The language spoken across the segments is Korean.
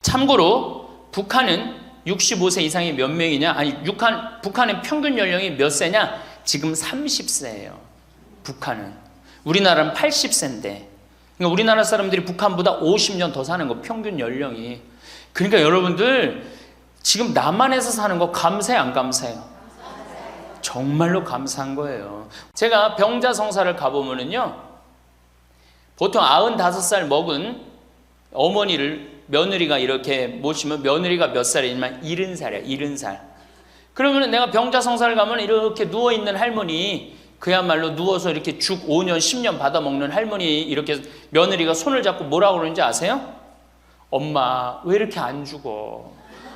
참고로 북한은 65세 이상이 몇 명이냐? 아니, 북한의 평균 연령이 몇 세냐? 지금 30세예요. 북한은. 우리나라는 80세인데. 그러니까 우리나라 사람들이 북한보다 50년 더 사는 거, 평균 연령이. 그러니까 여러분들 지금 남한에서 사는 거 감사해, 안 감사해요? 정말로 감사한 거예요. 제가 병자성사를 가보면은요, 보통 95살 먹은 어머니를 며느리가 이렇게 모시면 며느리가 몇 살이냐면 70살이야, 70살. 그러면 내가 병자성사를 가면 이렇게 누워있는 할머니, 그야말로 누워서 이렇게 죽 5년, 10년 받아먹는 할머니, 이렇게 며느리가 손을 잡고 뭐라고 그러는지 아세요? 엄마, 왜 이렇게 안 죽어?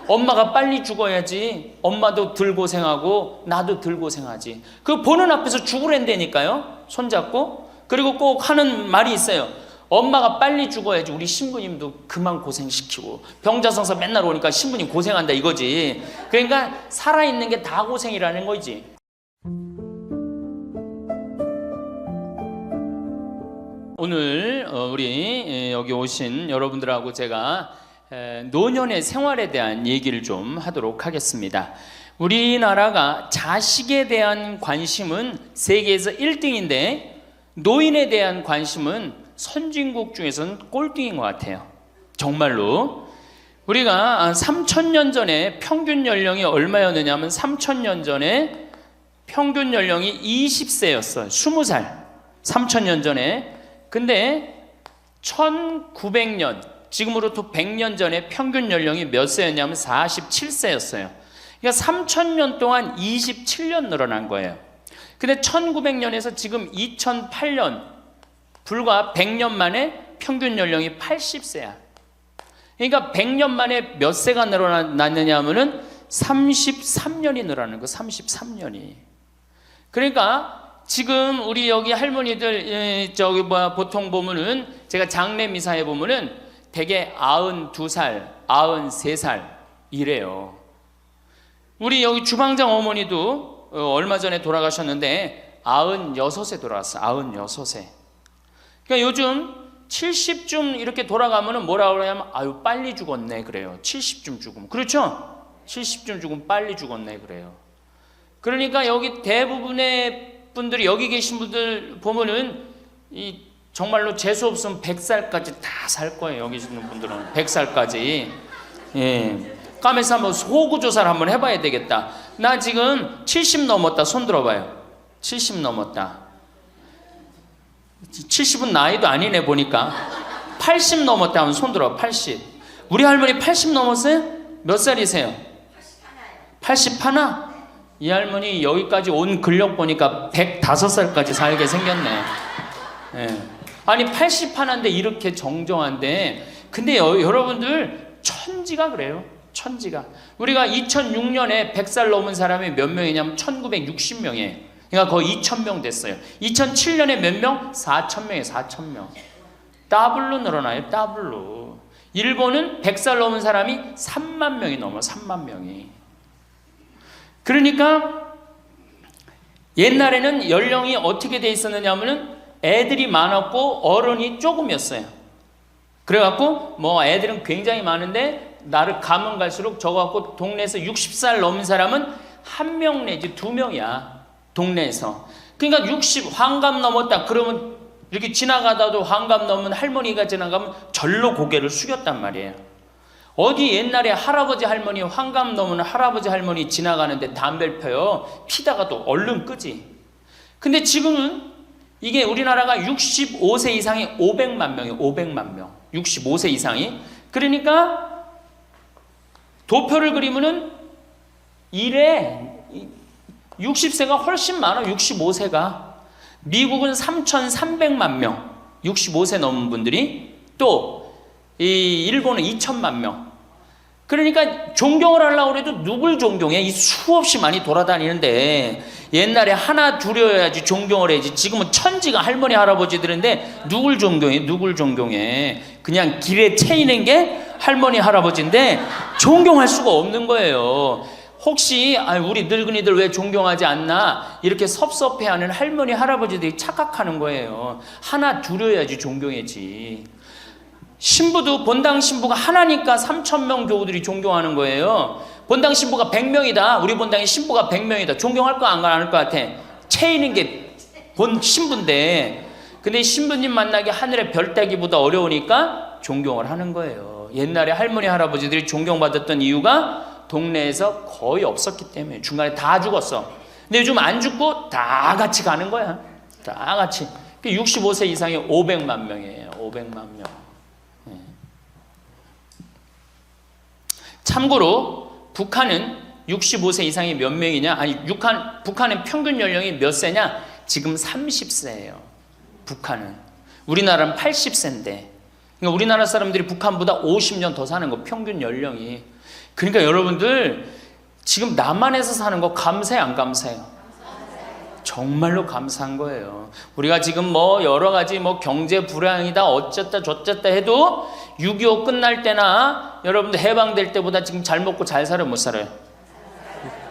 엄마가 빨리 죽어야지. 엄마도 덜 고생하고 나도 덜 고생하지. 그 보는 앞에서 죽으랜다니까요. 손잡고. 그리고 꼭 하는 말이 있어요. 엄마가 빨리 죽어야지 우리 신부님도 그만 고생시키고. 병자성사 맨날 오니까 신부님 고생한다 이거지. 그러니까 살아있는 게 다 고생이라는 거지. 오늘 우리 여기 오신 여러분들하고 제가 노년의 생활에 대한 얘기를 좀 하도록 하겠습니다. 우리나라가 자식에 대한 관심은 세계에서 1등인데 노인에 대한 관심은 선진국 중에서는 꼴등인 것 같아요. 정말로. 우리가 3,000년 전에 평균 연령이 얼마였느냐 하면 3,000년 전에 평균 연령이 20세였어요. 20살. 3,000년 전에. 근데 1900년, 지금으로부터 100년 전에 평균 연령이 몇 세였냐면 47세였어요. 그러니까 3,000년 동안 27년 늘어난 거예요. 근데 1900년에서 지금 2008년, 불과 100년 만에 평균 연령이 80세야. 그러니까 100년 만에 몇 세가 늘어났느냐 하면은 33년이 늘어나는 거, 33년이. 그러니까 지금 우리 여기 할머니들 보통 보면은 제가 장례 미사에 보면은 대개 92살, 93살 이래요. 우리 여기 주방장 어머니도 얼마 전에 돌아가셨는데 96세 돌아갔어요. 96세. 그러니까 요즘 70쯤 이렇게 돌아가면은 뭐라고 그러냐면 아유 빨리 죽었네 그래요. 70쯤 죽으면. 그렇죠? 70쯤 죽으면 빨리 죽었네 그래요. 그러니까 여기 대부분의 분들이 여기 계신 분들 보면은 이 정말로 재수 없으면 100살까지 다 살 거예요. 여기 있는 분들은 100살까지. 예. 까매서 한번 호구조사를 한번 해봐야 되겠다. 나 지금 70 넘었다. 손 들어봐요. 70 넘었다. 70은 나이도 아니네 보니까. 80 넘었다 하면 손 들어. 80. 우리 할머니 80 넘었어요? 몇 살이세요? 81? 이 할머니 여기까지 온 근력 보니까 105살까지 살게 생겼네. 예. 아니 81인데 이렇게 정정한데, 근데 여러분들 천지가 그래요. 천지가. 우리가 2006년에 100살 넘은 사람이 몇 명이냐면 1960명이에요. 그러니까 거의 2,000명 됐어요. 2007년에 몇 명? 4,000명이에요. 4,000명. 더블로 늘어나요. 더블로. 일본은 100살 넘은 사람이 3만 명이 넘어요. 3만 명이. 그러니까 옛날에는 연령이 어떻게 돼 있었느냐 하면은 애들이 많았고 어른이 조금이었어요. 그래갖고 뭐 애들은 굉장히 많은데 나를 가면 갈수록 적어갖고 동네에서 60살 넘은 사람은 1명 내지 2명이야. 동네에서. 그러니까 60 환갑 넘었다 그러면 이렇게 지나가다도 환갑 넘은 할머니가 지나가면 절로 고개를 숙였단 말이에요. 어디 옛날에 할아버지 할머니 환갑 넘은 할아버지 할머니 지나가는데 담배를 펴요. 피다가도 얼른 끄지. 근데 지금은 이게 우리나라가 65세 이상이 500만 명이에요. 500만 명. 65세 이상이. 그러니까 도표를 그리면은 이래 60세가 훨씬 많아. 65세가. 미국은 3,300만 명. 65세 넘은 분들이. 또 이 일본은 2천만 명. 그러니까 존경을 하려고 해도 누굴 존경해? 이 수없이 많이 돌아다니는데 옛날에 하나 둘이어야지 존경을 해야지. 지금은 천지가 할머니 할아버지들인데 누굴 존경해? 누굴 존경해? 그냥 길에 채이는 게 할머니 할아버지인데 존경할 수가 없는 거예요. 혹시 우리 늙은이들 왜 존경하지 않나 이렇게 섭섭해하는 할머니 할아버지들이 착각하는 거예요. 하나 둘이어야지 존경해지. 신부도 본당 신부가 하나니까 3,000명 교우들이 존경하는 거예요. 본당 신부가 100명이다. 우리 본당에 신부가 100명이다. 존경할 거 안 할 것 같아. 채이는 게 본 신부인데, 근데 신부님 만나기 하늘의 별 따기보다 어려우니까 존경을 하는 거예요. 옛날에 할머니 할아버지들이 존경받았던 이유가 동네에서 거의 없었기 때문에. 중간에 다 죽었어. 근데 요즘 안 죽고 다 같이 가는 거야. 다 같이. 65세 이상이 500만 명이에요. 500만 명. 참고로 북한은 65세 이상이 몇 명이냐? 아니, 북한은 평균 연령이 몇 세냐? 지금 30세예요. 북한은. 우리나라는 80세인데. 그러니까 우리나라 사람들이 북한보다 50년 더 사는 거, 평균 연령이. 그러니까 여러분들 지금 남한에서 사는 거 감사해, 안 감사해요? 정말로 감사한 거예요. 우리가 지금 뭐 여러 가지 뭐 경제 불황이다 어쨌다 저쨌다 해도 6.25 끝날 때나 여러분들 해방될 때보다 지금 잘 먹고 잘 살아요, 못 살아요?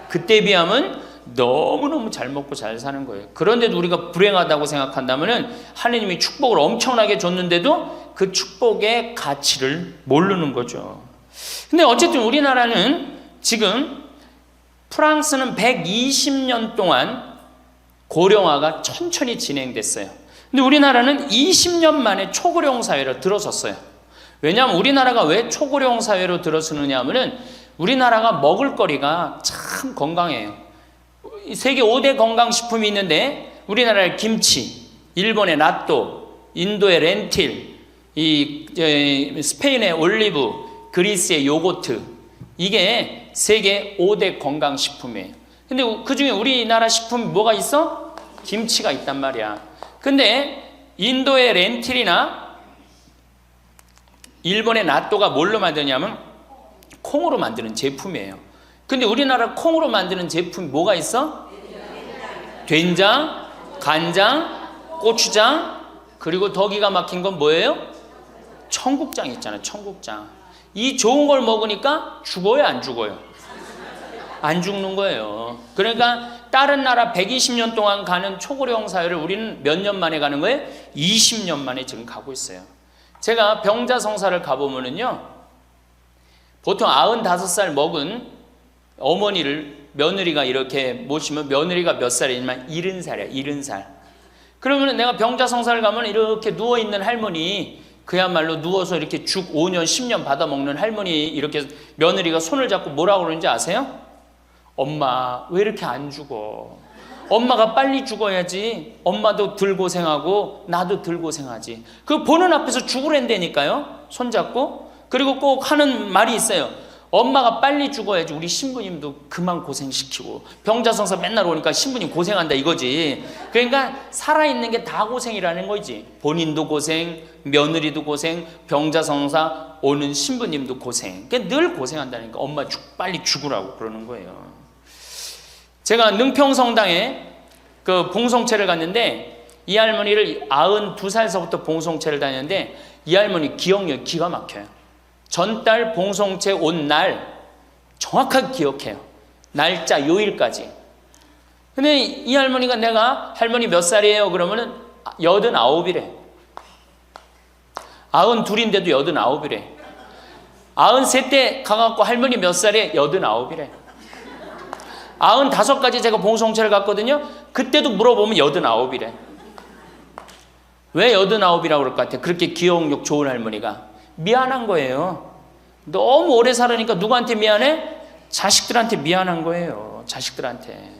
그때에 비하면 너무너무 잘 먹고 잘 사는 거예요. 그런데도 우리가 불행하다고 생각한다면 하느님이 축복을 엄청나게 줬는데도 그 축복의 가치를 모르는 거죠. 근데 어쨌든 우리나라는 지금 프랑스는 120년 동안 고령화가 천천히 진행됐어요. 근데 우리나라는 20년 만에 초고령 사회로 들어섰어요. 왜냐하면 우리나라가 왜 초고령 사회로 들어서느냐 하면은 우리나라가 먹을 거리가 참 건강해요. 세계 5대 건강식품이 있는데 우리나라의 김치, 일본의 나또, 인도의 렌틸, 스페인의 올리브, 그리스의 요거트, 이게 세계 5대 건강식품이에요. 근데 그 중에 우리나라 식품이 뭐가 있어? 김치가 있단 말이야. 근데 인도의 렌틸이나 일본의 나또가 뭘로 만드냐면 콩으로 만드는 제품이에요. 근데 우리나라 콩으로 만드는 제품이 뭐가 있어? 된장, 간장, 고추장, 그리고 더 기가 막힌 건 뭐예요? 청국장 있잖아요. 청국장. 이 좋은 걸 먹으니까 죽어요, 안 죽어요? 안 죽는 거예요. 그러니까 다른 나라 120년 동안 가는 초고령 사회를 우리는 몇 년 만에 가는 거예요? 20년 만에 지금 가고 있어요. 제가 병자성사를 가보면은요, 보통 95살 먹은 어머니를 며느리가 이렇게 모시면 며느리가 몇 살이냐면 70살이야, 70살. 그러면 내가 병자성사를 가면 이렇게 누워있는 할머니, 그야말로 누워서 이렇게 죽 5년, 10년 받아먹는 할머니, 이렇게 며느리가 손을 잡고 뭐라고 그러는지 아세요? 엄마, 왜 이렇게 안 죽어? 엄마가 빨리 죽어야지. 엄마도 덜 고생하고 나도 덜 고생하지. 그 보는 앞에서 죽으랜다니까요. 손잡고. 그리고 꼭 하는 말이 있어요. 엄마가 빨리 죽어야지 우리 신부님도 그만 고생시키고. 병자성사 맨날 오니까 신부님 고생한다 이거지. 그러니까 살아있는 게 다 고생이라는 거지. 본인도 고생, 며느리도 고생, 병자성사 오는 신부님도 고생. 그러니까 늘 고생한다니까. 엄마 빨리 죽으라고 그러는 거예요. 제가 능평성당에 그 봉송체를 갔는데 이 할머니를 92살서부터 봉송체를 다녔는데 이 할머니 기억력이 기가 막혀요. 전달 봉송체 온 날 정확하게 기억해요. 날짜 요일까지. 근데 이 할머니가 내가 할머니 몇 살이에요? 그러면은 89이래. 92인데도 89이래. 93때 가갖고 할머니 몇 살에 89이래. 95까지 제가 봉송체를 갔거든요. 그때도 물어보면 89이래. 왜 89이라고 그럴 것 같아? 그렇게 기억력 좋은 할머니가. 미안한 거예요. 너무 오래 살으니까 누구한테 미안해? 자식들한테 미안한 거예요. 자식들한테.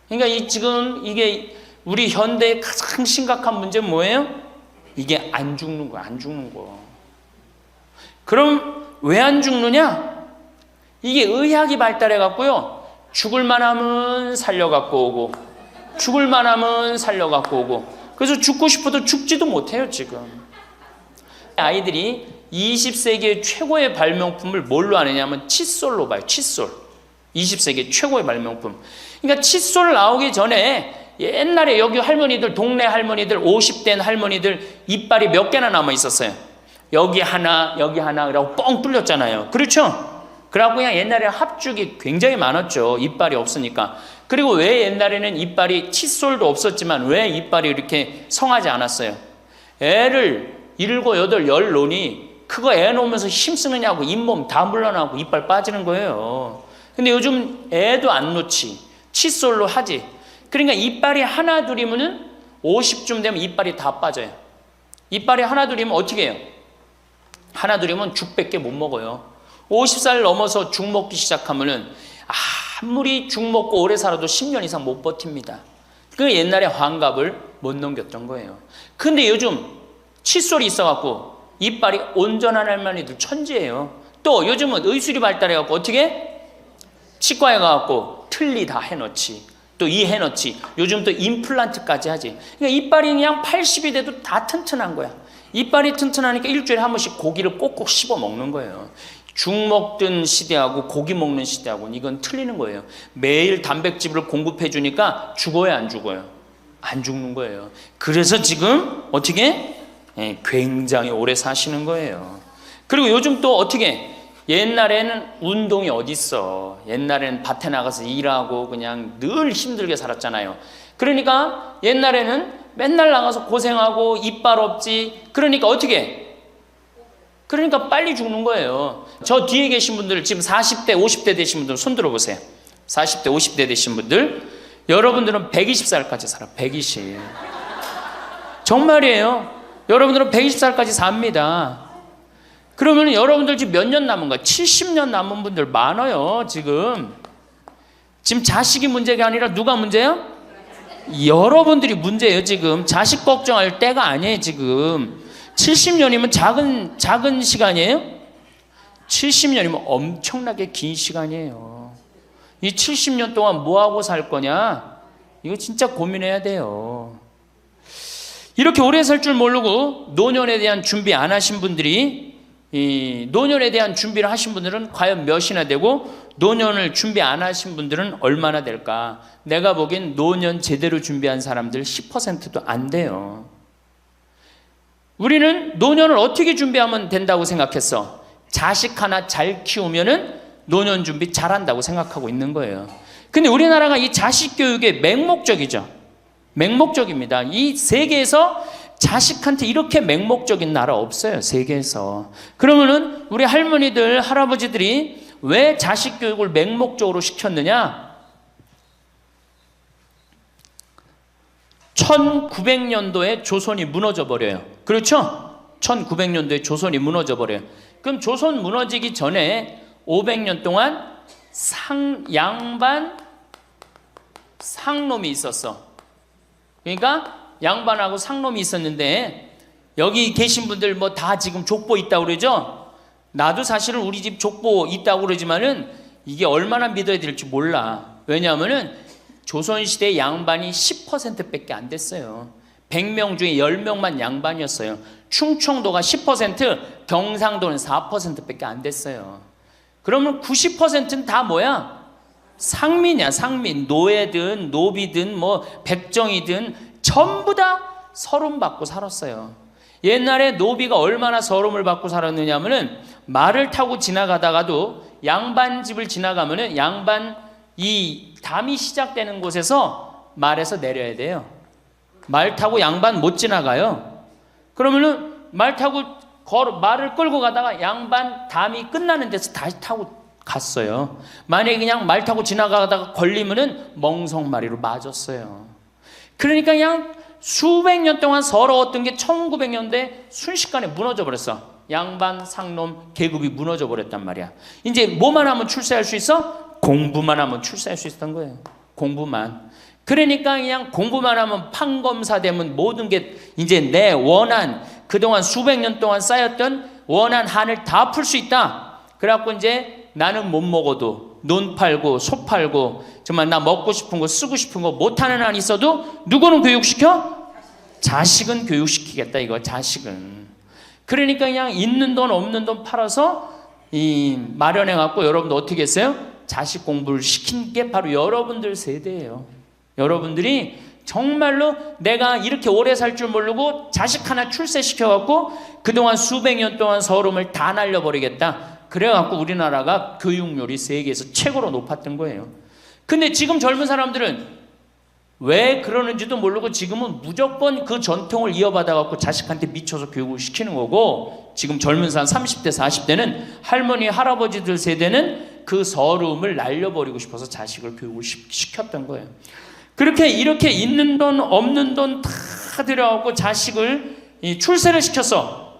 그러니까 지금 이게 우리 현대의 가장 심각한 문제는 뭐예요? 이게 안 죽는 거야. 안 죽는 거. 그럼 왜 안 죽느냐? 이게 의학이 발달해 갖고요. 죽을만 하면 살려갖고 오고 죽을만 하면 살려갖고 오고 그래서 죽고 싶어도 죽지도 못해요 지금. 아이들이 20세기의 최고의 발명품을 뭘로 아느냐면 칫솔로 봐요. 칫솔. 20세기 최고의 발명품. 그러니까 칫솔 나오기 전에 옛날에 여기 할머니들, 동네 할머니들, 50대 할머니들 이빨이 몇 개나 남아 있었어요. 여기 하나 그러고 뻥 뚫렸잖아요. 그렇죠? 그래갖고 그냥 옛날에 합죽이 굉장히 많았죠. 이빨이 없으니까. 그리고 왜 옛날에는 이빨이 칫솔도 없었지만 왜 이빨이 이렇게 성하지 않았어요? 애를 7, 8, 10 놓으니 그거 애 놓으면서 힘쓰느냐고 잇몸 다 물러나고 이빨 빠지는 거예요. 근데 요즘 애도 안 놓지. 칫솔로 하지. 그러니까 이빨이 하나 둘이면은 50쯤 되면 이빨이 다 빠져요. 이빨이 하나 둘이면 어떻게 해요? 하나 둘이면 죽밖에 못 먹어요. 50살 넘어서 죽 먹기 시작하면은 아무리 죽 먹고 오래 살아도 10년 이상 못 버팁니다. 그 옛날에 환갑을 못 넘겼던 거예요. 근데 요즘 칫솔이 있어갖고 이빨이 온전한 할머니들 천지예요. 또 요즘은 의술이 발달해갖고 어떻게? 치과에 가갖고 틀니 다 해놓지. 또 이 해놓지. 요즘 또 임플란트까지 하지. 그러니까 이빨이 그냥 80이 돼도 다 튼튼한 거야. 이빨이 튼튼하니까 일주일에 한 번씩 고기를 꼭꼭 씹어 먹는 거예요. 죽 먹던 시대하고 고기 먹는 시대하고는 이건 틀리는 거예요. 매일 단백질을 공급해 주니까 죽어요, 안 죽어요? 안 죽는 거예요. 그래서 지금 어떻게? 굉장히 오래 사시는 거예요. 그리고 요즘 또 어떻게? 옛날에는 운동이 어딨어. 옛날에는 밭에 나가서 일하고 그냥 늘 힘들게 살았잖아요. 그러니까 옛날에는 맨날 나가서 고생하고 이빨 없지. 그러니까 어떻게? 그러니까 빨리 죽는 거예요. 저 뒤에 계신 분들 지금 40대 50대 되신 분들 손 들어보세요. 40대 50대 되신 분들 여러분들은 120살까지 살아. 120. 정말이에요. 여러분들은 120살까지 삽니다. 그러면 여러분들 지금 몇 년 남은 거야? 70년 남은 분들 많아요. 지금 자식이 문제가 아니라 누가 문제예요? 여러분들이 문제예요. 지금 자식 걱정할 때가 아니에요. 지금 70년이면 작은 시간이에요? 70년이면 엄청나게 긴 시간이에요. 이 70년 동안 뭐하고 살 거냐? 이거 진짜 고민해야 돼요. 이렇게 오래 살 줄 모르고 노년에 대한 준비 안 하신 분들이, 이 노년에 대한 준비를 하신 분들은 과연 몇이나 되고 노년을 준비 안 하신 분들은 얼마나 될까? 내가 보기엔 노년 제대로 준비한 사람들 10%도 안 돼요. 우리는 노년을 어떻게 준비하면 된다고 생각했어? 자식 하나 잘 키우면은 노년 준비 잘한다고 생각하고 있는 거예요. 근데 우리나라가 이 자식 교육의 맹목적이죠. 맹목적입니다. 이 세계에서 자식한테 이렇게 맹목적인 나라 없어요. 세계에서. 그러면은 우리 할머니들, 할아버지들이 왜 자식 교육을 맹목적으로 시켰느냐? 1900년도에 조선이 무너져 버려요. 그렇죠? 1900년도에 조선이 무너져 버려요. 그럼 조선 무너지기 전에 500년 동안 양반 상놈이 있었어. 그러니까 양반하고 상놈이 있었는데 여기 계신 분들 뭐 다 지금 족보 있다고 그러죠? 나도 사실은 우리 집 족보 있다고 그러지만은 이게 얼마나 믿어야 될지 몰라. 왜냐하면은 조선시대 양반이 10%밖에 안 됐어요. 100명 중에 10명만 양반이었어요. 충청도가 10%, 경상도는 4%밖에 안 됐어요. 그러면 90%는 다 뭐야? 상민이야, 상민. 노예든 노비든 뭐 백정이든 전부 다 서름 받고 살았어요. 옛날에 노비가 얼마나 서름을 받고 살았느냐 하면은 말을 타고 지나가다가도 양반 집을 지나가면은 양반 이 담이 시작되는 곳에서 말에서 내려야 돼요. 말 타고 양반 못 지나가요. 그러면은 말 타고 말을 끌고 가다가 양반 담이 끝나는 데서 다시 타고 갔어요. 만약에 그냥 말 타고 지나가다가 걸리면은 멍석마리로 맞았어요. 그러니까 그냥 수백 년 동안 서러웠던 게 1900년대 순식간에 무너져 버렸어. 양반, 상놈, 계급이 무너져 버렸단 말이야. 이제 뭐만 하면 출세할 수 있어? 공부만 하면 출세할 수 있었던 거예요. 공부만. 그러니까 그냥 공부만 하면 판검사 되면 모든 게 이제 내 원한, 그동안 수백 년 동안 쌓였던 원한 한을 다 풀 수 있다. 그래갖고 이제 나는 못 먹어도 논 팔고 소 팔고 정말 나 먹고 싶은 거 쓰고 싶은 거 못하는 한 있어도 누구는 교육시켜? 자식은 교육시키겠다 이거. 자식은. 그러니까 그냥 있는 돈 없는 돈 팔아서 마련해 갖고 여러분들 어떻게 했어요? 자식 공부를 시킨 게 바로 여러분들 세대예요. 여러분들이 정말로 내가 이렇게 오래 살 줄 모르고 자식 하나 출세시켜 갖고 그동안 수백 년 동안 서름을 다 날려버리겠다. 그래갖고 우리나라가 교육률이 세계에서 최고로 높았던 거예요. 근데 지금 젊은 사람들은 왜 그러는지도 모르고 지금은 무조건 그 전통을 이어받아갖고 자식한테 미쳐서 교육을 시키는 거고 지금 젊은 사람 30대 40대는 할머니 할아버지들 세대는 그 서러움을 날려버리고 싶어서 자식을 교육을 시켰던 거예요. 그렇게 이렇게 있는 돈 없는 돈 다 들여갖고 자식을 출세를 시켰어.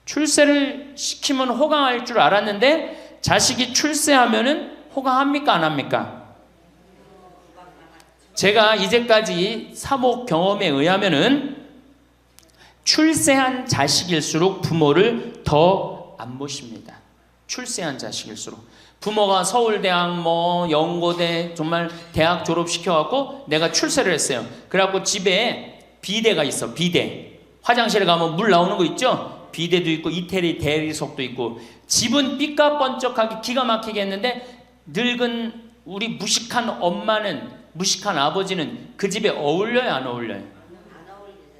출세를 시키면 호강할 줄 알았는데 자식이 출세하면은 호강합니까 안 합니까? 제가 이제까지 사목 경험에 의하면은 출세한 자식일수록 부모를 더 안 모십니다. 출세한 자식일수록. 부모가 서울대학 연고대 정말 대학 졸업시켜갖고 내가 출세를 했어요. 그래갖고 집에 비데가 있어. 비데. 화장실에 가면 물 나오는 거 있죠? 비데도 있고 이태리 대리석도 있고. 집은 삐까번쩍하게 기가 막히게 했는데 늙은 우리 무식한 엄마는, 무식한 아버지는 그 집에 어울려요 안 어울려요?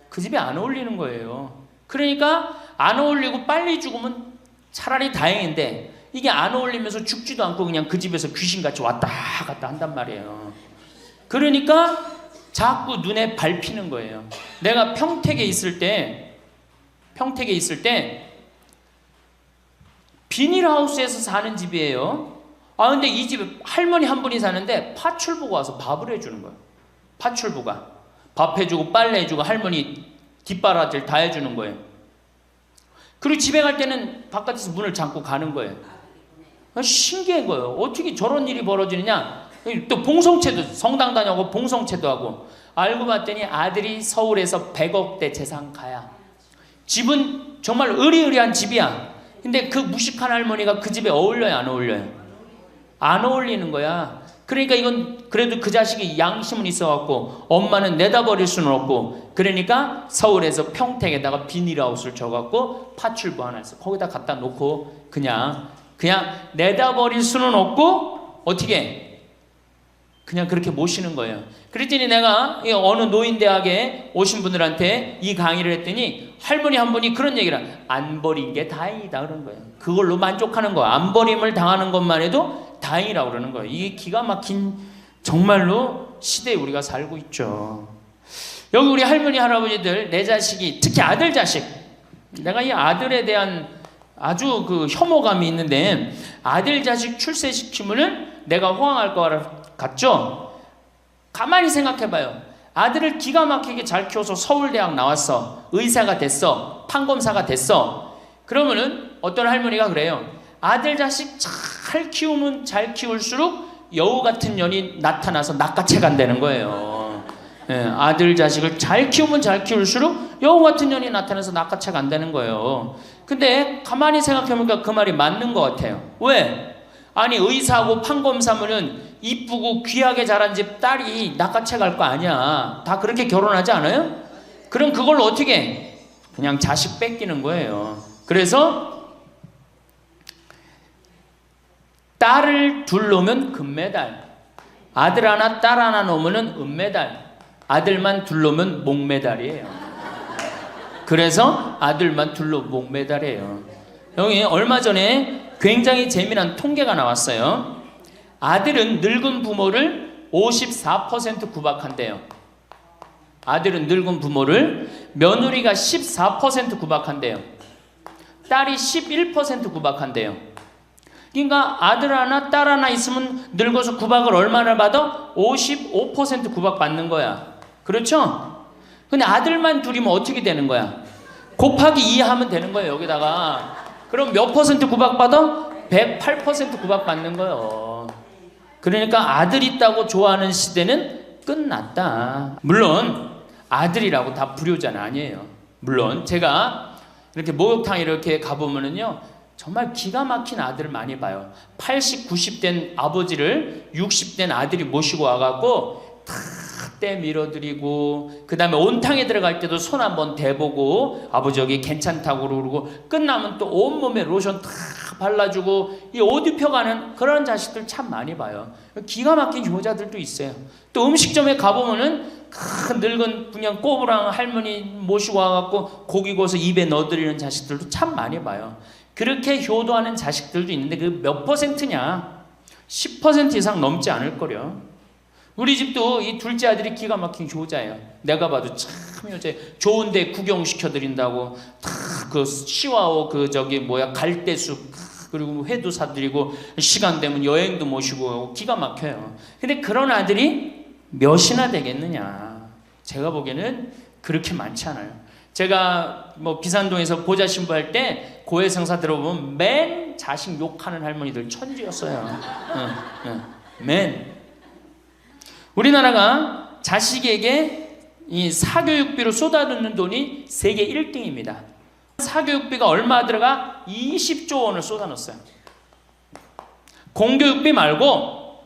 그 집에 안 어울리는 거예요. 그러니까 안 어울리고 빨리 죽으면 차라리 다행인데 이게 안 어울리면서 죽지도 않고 그냥 그 집에서 귀신같이 왔다 갔다 한단 말이에요. 그러니까 자꾸 눈에 밟히는 거예요. 내가 평택에 있을 때 비닐하우스에서 사는 집이에요. 근데 이 집에 할머니 한 분이 사는데 파출부가 와서 밥을 해주는 거예요. 파출부가 밥 해주고 빨래 해주고 할머니 뒷바라지를 다 해주는 거예요. 그리고 집에 갈 때는 바깥에서 문을 잠고 가는 거예요. 신기한 거예요. 어떻게 저런 일이 벌어지느냐. 또 봉송체도, 성당 다녀오고 봉송체도 하고. 알고 봤더니 아들이 서울에서 100억대 재산가야. 집은 정말 으리으리한 집이야. 근데 그 무식한 할머니가 그 집에 어울려요 안 어울려요? 안 어울리는 거야. 그러니까 이건 그래도 그 자식이 양심은 있어갖고 엄마는 내다버릴 수는 없고, 그러니까 서울에서 평택에다가 비닐하우스를 줘갖고 파출부 하나 있어. 거기다 갖다 놓고 그냥 내다버릴 수는 없고 어떻게 그냥 그렇게 모시는 거예요. 그랬더니 내가 어느 노인대학에 오신 분들한테 이 강의를 했더니 할머니 한 분이 그런 얘기를 안 버린 게 다행이다 그러는 거예요. 그걸로 만족하는 거예요. 안 버림을 당하는 것만 해도 다행이라고 그러는 거예요. 이게 기가 막힌 정말로 시대에 우리가 살고 있죠. 여기 우리 할머니 할아버지들 내 자식이 특히 아들 자식, 내가 이 아들에 대한 아주 그 혐오감이 있는데 아들 자식 출세시키면은 내가 호강할 것 같죠? 가만히 생각해봐요. 아들을 기가 막히게 잘 키워서 서울대학 나왔어. 의사가 됐어. 판검사가 됐어. 그러면은 어떤 할머니가 그래요. 아들 자식 잘 키우면 잘 키울수록 여우 같은 년이 나타나서 낚아채 간다는 거예요. 아들 자식을 잘 키우면 잘 키울수록 여우 같은 년이 나타나서 낚아채 간다는 거예요. 근데 가만히 생각해보니까 그 말이 맞는 것 같아요. 왜? 아니 의사하고 판검사면은 이쁘고 귀하게 자란 집 딸이 낚아채 갈 거 아니야. 다 그렇게 결혼하지 않아요? 그럼 그걸 어떻게 해? 그냥 자식 뺏기는 거예요. 그래서 딸을 둘 놓으면 금메달, 아들 하나 딸 하나 놓으면 은메달, 아들만 둘 놓으면 목메달이에요. 그래서 아들만 둘 놓으면 목메달이에요. 여기 얼마 전에 굉장히 재미난 통계가 나왔어요. 아들은 늙은 부모를 54% 구박한대요. 아들은 늙은 부모를, 며느리가 14% 구박한대요. 딸이 11% 구박한대요. 그러니까 아들 하나 딸 하나 있으면 늙어서 구박을 얼마나 받아? 55% 구박 받는 거야. 그렇죠? 근데 아들만 둘이면 어떻게 되는 거야? 곱하기 2 하면 되는 거예요. 여기다가. 그럼 몇 퍼센트 구박 받아? 108% 구박 받는 거예요. 그러니까 아들 있다고 좋아하는 시대는 끝났다. 물론 아들이라고 다 불효자는 아니에요. 물론 제가 이렇게 목욕탕 이렇게 가보면은요, 정말 기가 막힌 아들을 많이 봐요. 80, 90된 아버지를 60된 아들이 모시고 와갖고 다 때 밀어드리고, 그 다음에 온탕에 들어갈 때도 손 한번 대보고 아버지 여기 괜찮다고 그러고, 끝나면 또 온몸에 로션 다 발라주고 이 옷 입혀가는 그런 자식들 참 많이 봐요. 기가 막힌 효자들도 있어요. 또 음식점에 가보면은 큰 늙은 그냥 꼬부랑 할머니 모시고 와갖고 고기 구워서 입에 넣어드리는 자식들도 참 많이 봐요. 그렇게 효도하는 자식들도 있는데 그 몇 퍼센트냐? 10% 이상 넘지 않을 거려. 우리 집도 이 둘째 아들이 기가 막힌 효자예요. 내가 봐도 참 참 요새 좋은데 구경시켜 드린다고 다 그 시와오 그 저기 뭐야 갈대숲 그리고 회도 사드리고 시간 되면 여행도 모시고 기가 막혀요. 근데 그런 아들이 몇이나 되겠느냐? 제가 보기에는 그렇게 많지 않아요. 제가 뭐 비산동에서 보좌 신부할 때 고해성사 들어보면 맨 자식 욕하는 할머니들 천지였어요. 맨. 우리나라가 자식에게 이 사교육비로 쏟아붓는 돈이 세계 1등입니다. 사교육비가 얼마 들어가? 20조 원을 쏟아넣었어요. 공교육비 말고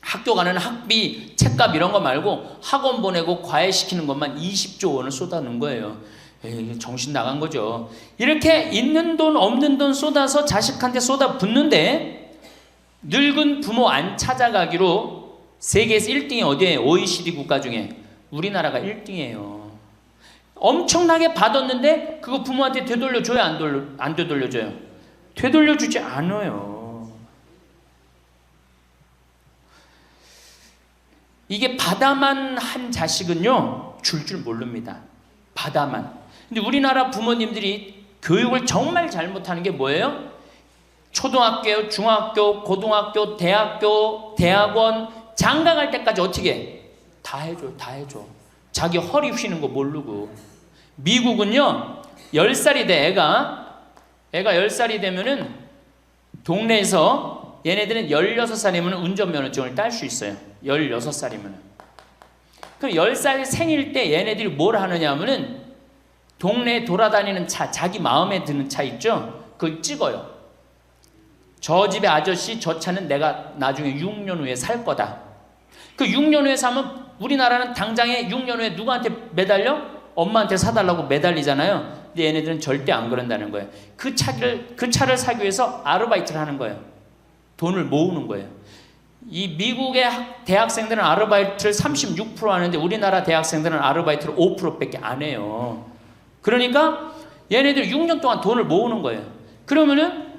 학교 가는 학비, 책값 이런 거 말고 학원 보내고 과외시키는 것만 20조 원을 쏟아놓은 거예요. 에이, 정신 나간 거죠. 이렇게 있는 돈 없는 돈 쏟아서 자식한테 쏟아붓는데 늙은 부모 안 찾아가기로 세계에서 1등이 어디예요? OECD 국가 중에 우리나라가 1등이에요. 엄청나게 받았는데 그거 부모한테 되돌려줘요? 안 되돌려줘요? 되돌려주지 않아요. 이게 받아만 한 자식은요 줄 모릅니다. 받아만. 근데 우리나라 부모님들이 교육을 정말 잘못하는 게 뭐예요? 초등학교, 중학교, 고등학교, 대학교, 대학원 장가 갈 때까지 어떻게 해? 다 해줘. 자기 허리 휘는 거 모르고. 미국은요 10살이 돼 애가 10살이 되면은 동네에서 얘네들은 16살이면 운전면허증을 딸 수 있어요. 16살이면. 그럼 10살 생일 때 얘네들이 뭘 하느냐 하면은 동네에 돌아다니는 차, 자기 마음에 드는 차 있죠? 그걸 찍어요. 저 집의 아저씨 저 차는 내가 나중에 6년 후에 살 거다. 그 6년 후에 사면 우리나라는 당장에 6년 후에 누구한테 매달려? 엄마한테 사달라고 매달리잖아요. 근데 얘네들은 절대 안 그런다는 거예요. 그 차를 사기 위해서 아르바이트를 하는 거예요. 돈을 모으는 거예요. 이 미국의 대학생들은 아르바이트를 36% 하는데 우리나라 대학생들은 아르바이트를 5%밖에 안 해요. 그러니까 얘네들 6년 동안 돈을 모으는 거예요. 그러면은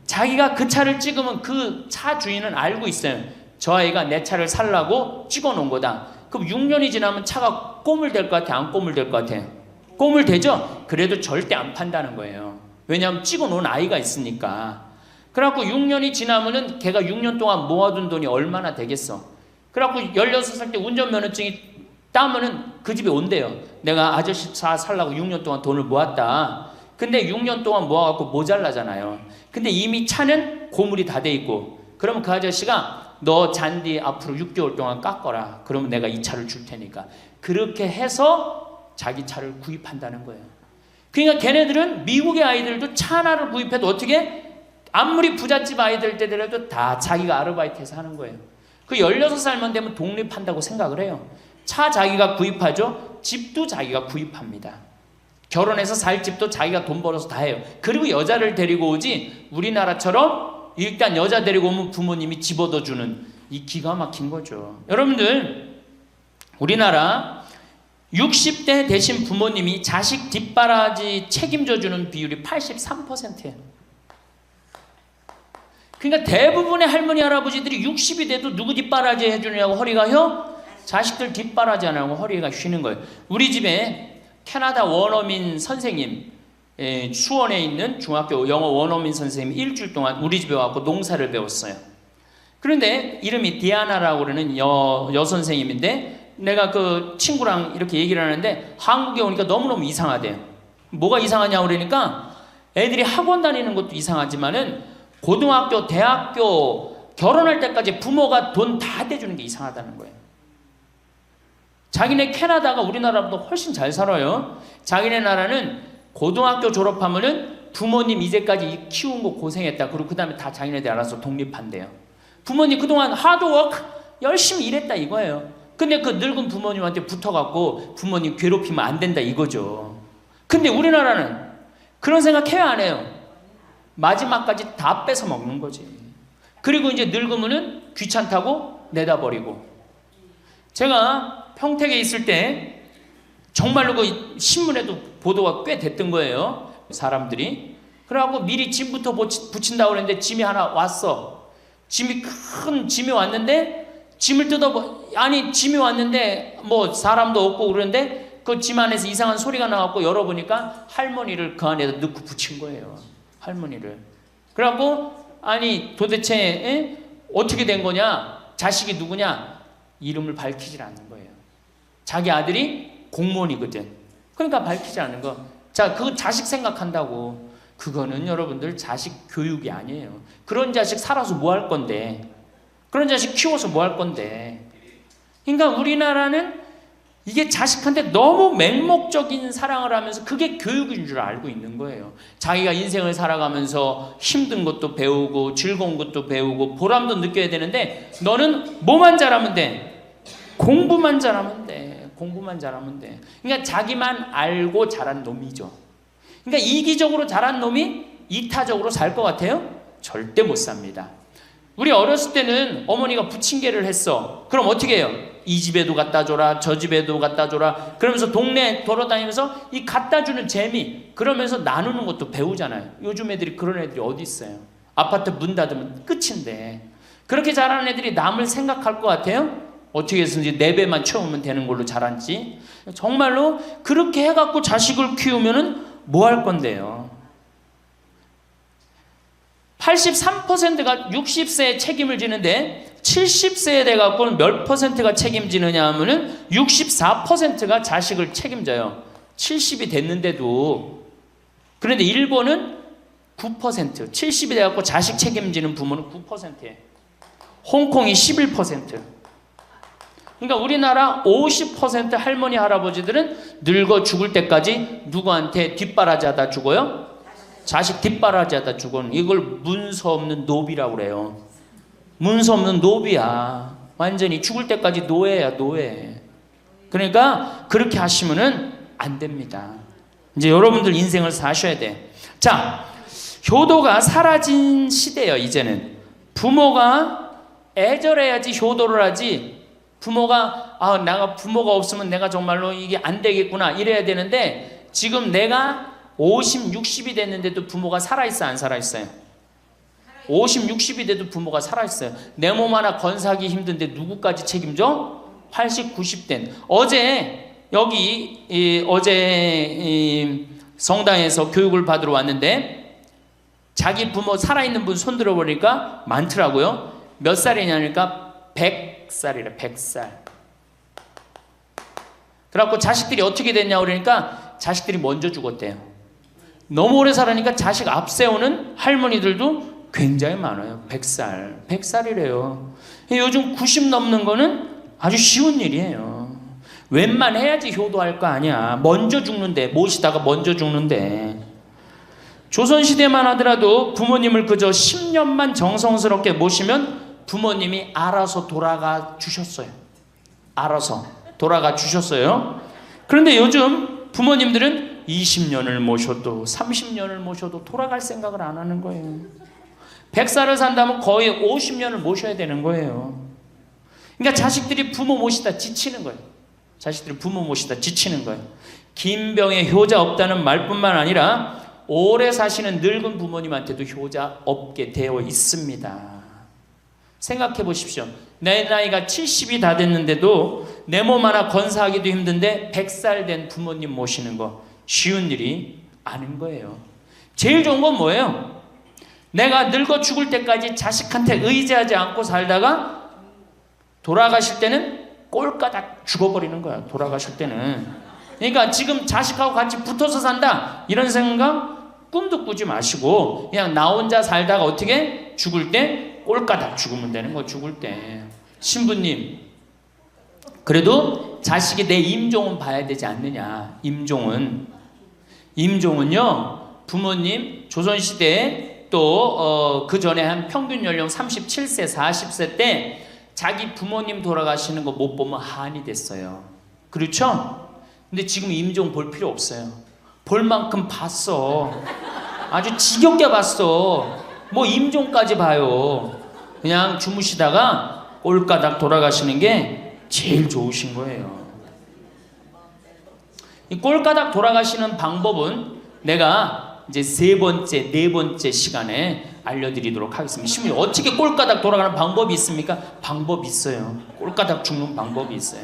자기가 그 차를 찍으면 그 차 주인은 알고 있어요. 저 아이가 내 차를 살라고 찍어 놓은 거다. 그럼 6년이 지나면 차가 꼬물될 것 같아? 안 꼬물될 것 같아? 꼬물되죠? 그래도 절대 안 판다는 거예요. 왜냐하면 찍어 놓은 아이가 있으니까. 그래갖고 6년이 지나면은 걔가 6년 동안 모아둔 돈이 얼마나 되겠어. 그래갖고 16살 때 운전면허증이 따면은 그 집에 온대요. 내가 아저씨 차 살라고 6년 동안 돈을 모았다. 근데 6년 동안 모아갖고 모자라잖아요. 근데 이미 차는 고물이 다 돼 있고 그러면 그 아저씨가 너 잔디 앞으로 6개월 동안 깎아라. 그러면 내가 이 차를 줄 테니까. 그렇게 해서 자기 차를 구입한다는 거예요. 그러니까 걔네들은 미국의 아이들도 차 하나를 구입해도 어떻게? 아무리 부잣집 아이들 때더라도 다 자기가 아르바이트해서 하는 거예요. 그 16살만 되면 독립한다고 생각을 해요. 차 자기가 구입하죠. 집도 자기가 구입합니다. 결혼해서 살 집도 자기가 돈 벌어서 다 해요. 그리고 여자를 데리고 오지 우리나라처럼 일단 여자 데리고 오면 부모님이 집 얻어주는 이 기가 막힌 거죠. 여러분들 우리나라 60대 되신 부모님이 자식 뒷바라지 책임져주는 비율이 83%예요. 그러니까 대부분의 할머니 할아버지들이 60이 돼도 누구 뒷바라지 해주느냐고 허리가 휘어? 자식들 뒷바라지 안 하고 허리가 휘는 거예요. 우리 집에 캐나다 원어민 선생님 수원에 있는 중학교 영어 원어민 선생님이 일주일 동안 우리 집에 와서 농사를 배웠어요. 그런데 이름이 디아나라고 그러는 여선생님인데 내가 그 친구랑 이렇게 얘기를 하는데 한국에 오니까 너무너무 이상하대요. 뭐가 이상하냐고 그러니까 애들이 학원 다니는 것도 이상하지만은 고등학교, 대학교 결혼할 때까지 부모가 돈 다 대주는 게 이상하다는 거예요. 자기네 캐나다가 우리나라보다 훨씬 잘 살아요. 자기네 나라는 고등학교 졸업하면은 부모님 이제까지 키운 거 고생했다. 그리고 그 다음에 다 자기네들 알아서 독립한대요. 부모님 그동안 하드워크 열심히 일했다 이거예요. 근데 그 늙은 부모님한테 붙어갖고 부모님 괴롭히면 안 된다 이거죠. 근데 우리나라는 그런 생각 해야 안 해요. 마지막까지 다 뺏어 먹는 거지. 그리고 이제 늙으면은 귀찮다고 내다버리고. 제가 평택에 있을 때 정말로 그 신문에도 보도가 꽤 됐던 거예요. 사람들이. 그래갖고 미리 짐부터 붙인다고 그랬는데 짐이 하나 왔어. 큰 짐이 왔는데 짐을 짐이 왔는데 뭐 사람도 없고 그러는데 그 집 안에서 이상한 소리가 나갖고 열어보니까 할머니를 그 안에다 넣고 붙인 거예요. 할머니를. 그래갖고 아니 도대체 어떻게 된 거냐? 자식이 누구냐? 이름을 밝히질 않는 거예요. 자기 아들이 공무원이거든. 그러니까 밝히지 않는 거. 자, 그 자식 생각한다고. 그거는 여러분들 자식 교육이 아니에요. 그런 자식 살아서 뭐 할 건데. 그런 자식 키워서 뭐 할 건데. 그러니까 우리나라는 이게 자식한테 너무 맹목적인 사랑을 하면서 그게 교육인 줄 알고 있는 거예요. 자기가 인생을 살아가면서 힘든 것도 배우고 즐거운 것도 배우고 보람도 느껴야 되는데 너는 뭐만 잘하면 돼? 공부만 잘하면 돼. 공부만 잘하면 돼. 그러니까 자기만 알고 자란 놈이죠. 그러니까 이기적으로 자란 놈이 이타적으로 살 것 같아요? 절대 못 삽니다. 우리 어렸을 때는 어머니가 부침개를 했어. 그럼 어떻게 해요? 이 집에도 갖다 줘라, 저 집에도 갖다 줘라. 그러면서 동네 돌아다니면서 이 갖다 주는 재미, 그러면서 나누는 것도 배우잖아요. 요즘 애들이 그런 애들이 어디 있어요? 아파트 문 닫으면 끝인데. 그렇게 자라는 애들이 남을 생각할 것 같아요? 어떻게 해서든지 4배만 채우면 되는 걸로 자랐지. 정말로 그렇게 해갖고 자식을 키우면은 뭐 할 건데요? 83%가 60세에 책임을 지는데 70세에 돼갖고는 몇 %가 책임지느냐 하면은 64%가 자식을 책임져요. 70이 됐는데도. 그런데 일본은 9%, 70이 돼갖고 자식 책임지는 부모는 9%예요. 홍콩이 11%. 그러니까 우리나라 50% 할머니 할아버지들은 늙어 죽을 때까지 누구한테 뒷바라지 하다 죽어요? 자식 뒷바라지 하다 죽어. 이걸 문서 없는 노비라고 그래요. 문서 없는 노비야. 완전히 죽을 때까지 노예야, 노예. 그러니까 그렇게 하시면은 안 됩니다. 이제 여러분들 인생을 사셔야 돼. 자, 효도가 사라진 시대예요. 이제는 부모가 애절해야지 효도를 하지. 부모가 내가 부모가 없으면 내가 정말로 이게 안 되겠구나 이래야 되는데 지금 내가 50, 60이 됐는데도 부모가 살아있어 안 살아있어요? 50, 60이 돼도 부모가 살아있어요. 내 몸 하나 건사하기 힘든데 누구까지 책임져? 80, 90된 어제 여기 어제 성당에서 교육을 받으러 왔는데 자기 부모 살아있는 분 손 들어보니까 많더라고요. 몇 살이냐니까 100살이래. 100살. 그래갖고 자식들이 어떻게 됐냐고 그러니까 자식들이 먼저 죽었대요. 너무 오래 살으니까 자식 앞세우는 할머니들도 굉장히 많아요. 100살. 100살이래요. 요즘 90 넘는 거는 아주 쉬운 일이에요. 웬만해야지 효도할 거 아니야. 먼저 죽는데, 모시다가 먼저 죽는데. 조선시대만 하더라도 부모님을 그저 10년만 정성스럽게 모시면 부모님이 알아서 돌아가 주셨어요. 알아서 돌아가 주셨어요. 그런데 요즘 부모님들은 20년을 모셔도 30년을 모셔도 돌아갈 생각을 안 하는 거예요. 100살을 산다면 거의 50년을 모셔야 되는 거예요. 그러니까 자식들이 부모 모시다 지치는 거예요. 자식들이 부모 모시다 지치는 거예요. 김병에 효자 없다는 말뿐만 아니라 오래 사시는 늙은 부모님한테도 효자 없게 되어 있습니다. 생각해 보십시오. 내 나이가 70이 다 됐는데도 내 몸 하나 건사하기도 힘든데 100살 된 부모님 모시는 거 쉬운 일이 아닌 거예요. 제일 좋은 건 뭐예요? 내가 늙어 죽을 때까지 자식한테 의지하지 않고 살다가 돌아가실 때는 꼴까닥 죽어버리는 거야. 돌아가실 때는. 그러니까 지금 자식하고 같이 붙어서 산다 이런 생각 꿈도 꾸지 마시고 그냥 나 혼자 살다가 어떻게 죽을 때 꼴까닥 죽으면 되는 거. 죽을 때 신부님 그래도 자식이 내 임종은 봐야 되지 않느냐. 임종은요 부모님 조선시대에 또 그 전에 한 평균 연령 37세 40세 때 자기 부모님 돌아가시는 거 못 보면 한이 됐어요. 그렇죠? 근데 지금 임종 볼 필요 없어요. 볼 만큼 봤어. 아주 지겹게 봤어. 뭐 임종까지 봐요. 그냥 주무시다가 꼴까닥 돌아가시는 게 제일 좋으신 거예요. 이 꼴까닥 돌아가시는 방법은 내가 이제 네 번째 시간에 알려드리도록 하겠습니다. 신부님 어떻게 꼴까닥 돌아가는 방법이 있습니까? 방법이 있어요. 꼴까닥 죽는 방법이 있어요.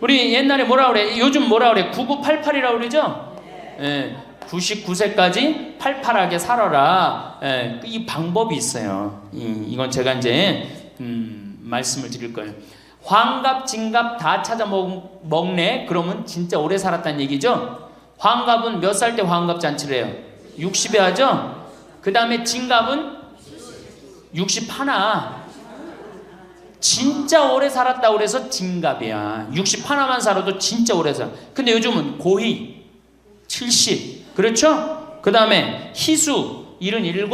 우리 옛날에 뭐라 그래? 요즘 뭐라 그래? 9988이라고 그러죠? 예, 99세까지 팔팔하게 살아라. 예, 이 방법이 있어요. 이건 제가 이제 말씀을 드릴 거예요. 환갑, 진갑 다 찾아 먹네. 그러면 진짜 오래 살았다는 얘기죠. 환갑은 몇 살 때 환갑 잔치를 해요? 60에 하죠. 그 다음에 진갑은 61. 진짜 오래 살았다고 그래서 진갑이야. 61만 살아도 진짜 오래 살아. 근데 요즘은 고희 70, 그렇죠? 그 다음에 희수 77,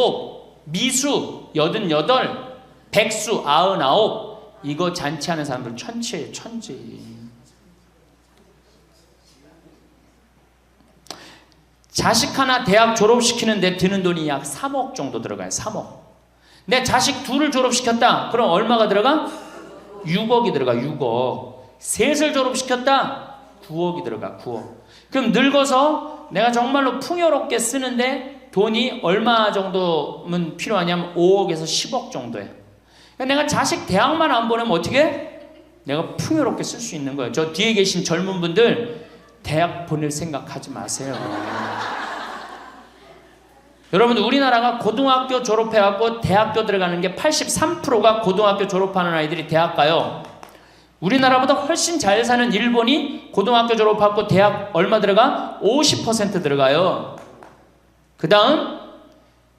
미수 88, 백수 99. 이거 잔치하는 사람들 천치예요, 천지. 자식 하나 대학 졸업시키는데 드는 돈이 약 3억 정도 들어가요. 3억. 내 자식 둘을 졸업시켰다. 그럼 얼마가 들어가? 6억이 들어가. 6억. 셋을 졸업시켰다. 9억이 들어가. 9억. 그럼 늙어서 내가 정말로 풍요롭게 쓰는데 돈이 얼마 정도면 필요하냐면 5억에서 10억 정도예요. 그러니까 내가 자식 대학만 안 보내면 어떻게? 내가 풍요롭게 쓸 수 있는 거예요. 저 뒤에 계신 젊은 분들 대학 보낼 생각하지 마세요. 여러분들 우리나라가 고등학교 졸업해갖고 대학교 들어가는 게 83%가 고등학교 졸업하는 아이들이 대학 가요. 우리나라보다 훨씬 잘 사는 일본이 고등학교 졸업하고 대학 얼마 들어가? 50% 들어가요. 그 다음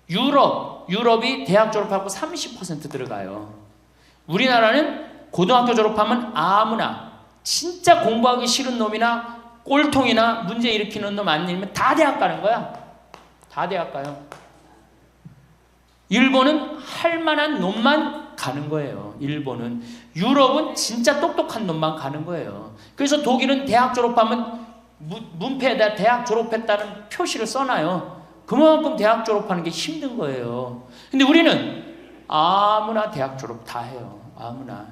유럽이 대학 졸업하고 30% 들어가요. 우리나라는 고등학교 졸업하면 아무나 진짜 공부하기 싫은 놈이나 꼴통이나 문제 일으키는 놈 아니면 다 대학 가는 거야. 다 대학 가요. 일본은 할 만한 놈만 가는 거예요. 일본은. 유럽은 진짜 똑똑한 놈만 가는 거예요. 그래서 독일은 대학 졸업하면 문패에다 대학 졸업했다는 표시를 써놔요. 그만큼 대학 졸업하는 게 힘든 거예요. 근데 우리는 아무나 대학 졸업 다 해요. 아무나.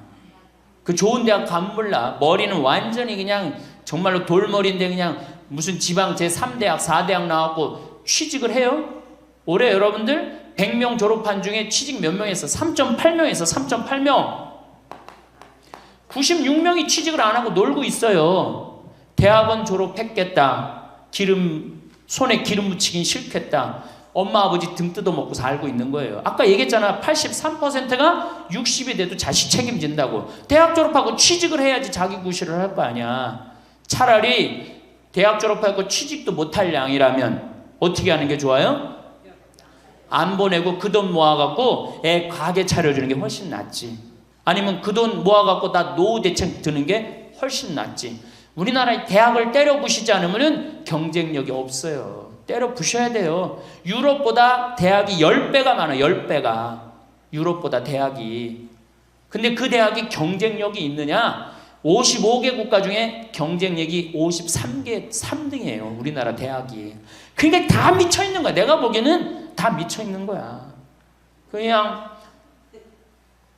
그 좋은 대학 가면 몰라. 머리는 완전히 그냥 정말로 돌머리인데 그냥 무슨 지방 제3대학, 4대학 나왔고 취직을 해요? 올해 여러분들 100명 졸업한 중에 취직 몇 명 했어? 3.8명에서 3.8명. 96명이 취직을 안 하고 놀고 있어요. 대학원 졸업했겠다. 손에 기름 묻히긴 싫겠다. 엄마 아버지 등 뜯어먹고 살고 있는 거예요. 아까 얘기했잖아. 83%가 60이 돼도 자식 책임진다고. 대학 졸업하고 취직을 해야지 자기 구실을 할 거 아니야. 차라리 대학 졸업하고 취직도 못할 양이라면 어떻게 하는 게 좋아요? 안 보내고 그 돈 모아갖고 애 가게 차려주는 게 훨씬 낫지. 아니면 그 돈 모아갖고 나 노후 대책 드는 게 훨씬 낫지. 우리나라의 대학을 때려 부시지 않으면 경쟁력이 없어요. 때려 부셔야 돼요. 유럽보다 대학이 10배가 많아요. 10배가. 유럽보다 대학이. 근데 그 대학이 경쟁력이 있느냐? 55개 국가 중에 경쟁력이 53개 3등이에요. 우리나라 대학이. 그러니까 다 미쳐있는 거야. 내가 보기에는 다 미쳐있는 거야. 그냥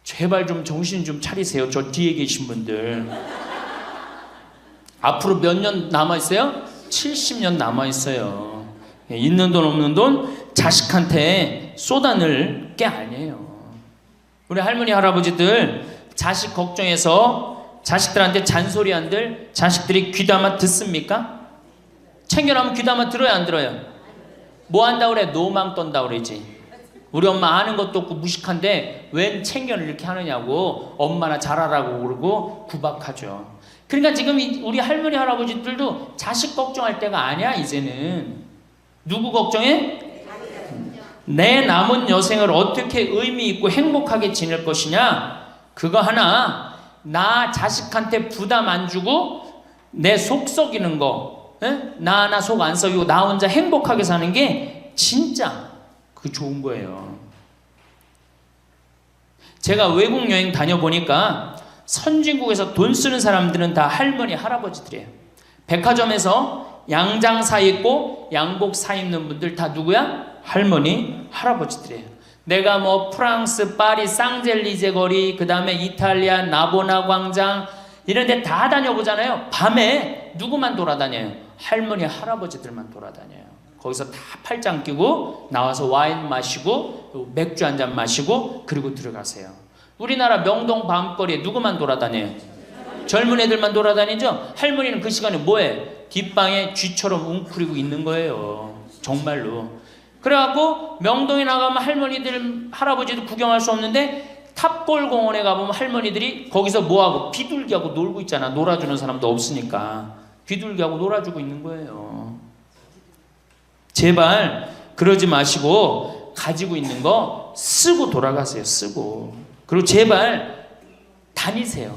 제발 좀 정신 좀 차리세요. 저 뒤에 계신 분들. 앞으로 몇 년 남아있어요? 70년 남아있어요. 있는 돈 없는 돈 자식한테 쏟아낼 게 아니에요. 우리 할머니 할아버지들 자식 걱정해서 자식들한테 잔소리한들 자식들이 귀담아 듣습니까? 챙겨나면 귀담아 들어야 안 들어요? 뭐 한다고 그래? 노망 떤다고 그러지. 우리 엄마 아는 것도 없고 무식한데 웬 챙겨를 이렇게 하느냐고 엄마나 잘하라고 그러고 구박하죠. 그러니까 지금 우리 할머니 할아버지들도 자식 걱정할 때가 아니야. 이제는 누구 걱정해? 내 남은 여생을 어떻게 의미 있고 행복하게 지낼 것이냐. 그거 하나. 나 자식한테 부담 안 주고 내 속 썩이는 거, 나 하나 속 안 썩이고 나 혼자 행복하게 사는 게 진짜 그 좋은 거예요. 제가 외국 여행 다녀보니까 선진국에서 돈 쓰는 사람들은 다 할머니 할아버지들이에요. 백화점에서 양장 사 입고 양복 사 입는 분들 다 누구야? 할머니 할아버지들이에요. 내가 뭐 프랑스 파리 쌍젤리제 거리, 그 다음에 이탈리아 나보나 광장 이런 데 다 다녀보잖아요. 밤에 누구만 돌아다녀요? 할머니 할아버지들만 돌아다녀요. 거기서 다 팔짱 끼고 나와서 와인 마시고 맥주 한잔 마시고 그리고 들어가세요. 우리나라 명동 밤거리에 누구만 돌아다녀요? 젊은 애들만 돌아다니죠? 할머니는 그 시간에 뭐해? 뒷방에 쥐처럼 웅크리고 있는 거예요. 정말로. 그래갖고 명동에 나가면 할머니들, 할아버지도 구경할 수 없는데 탑골 공원에 가보면 할머니들이 거기서 뭐하고 비둘기하고 놀고 있잖아. 놀아주는 사람도 없으니까. 비둘기하고 놀아주고 있는 거예요. 제발 그러지 마시고 가지고 있는 거 쓰고 돌아가세요. 쓰고. 그리고 제발 다니세요.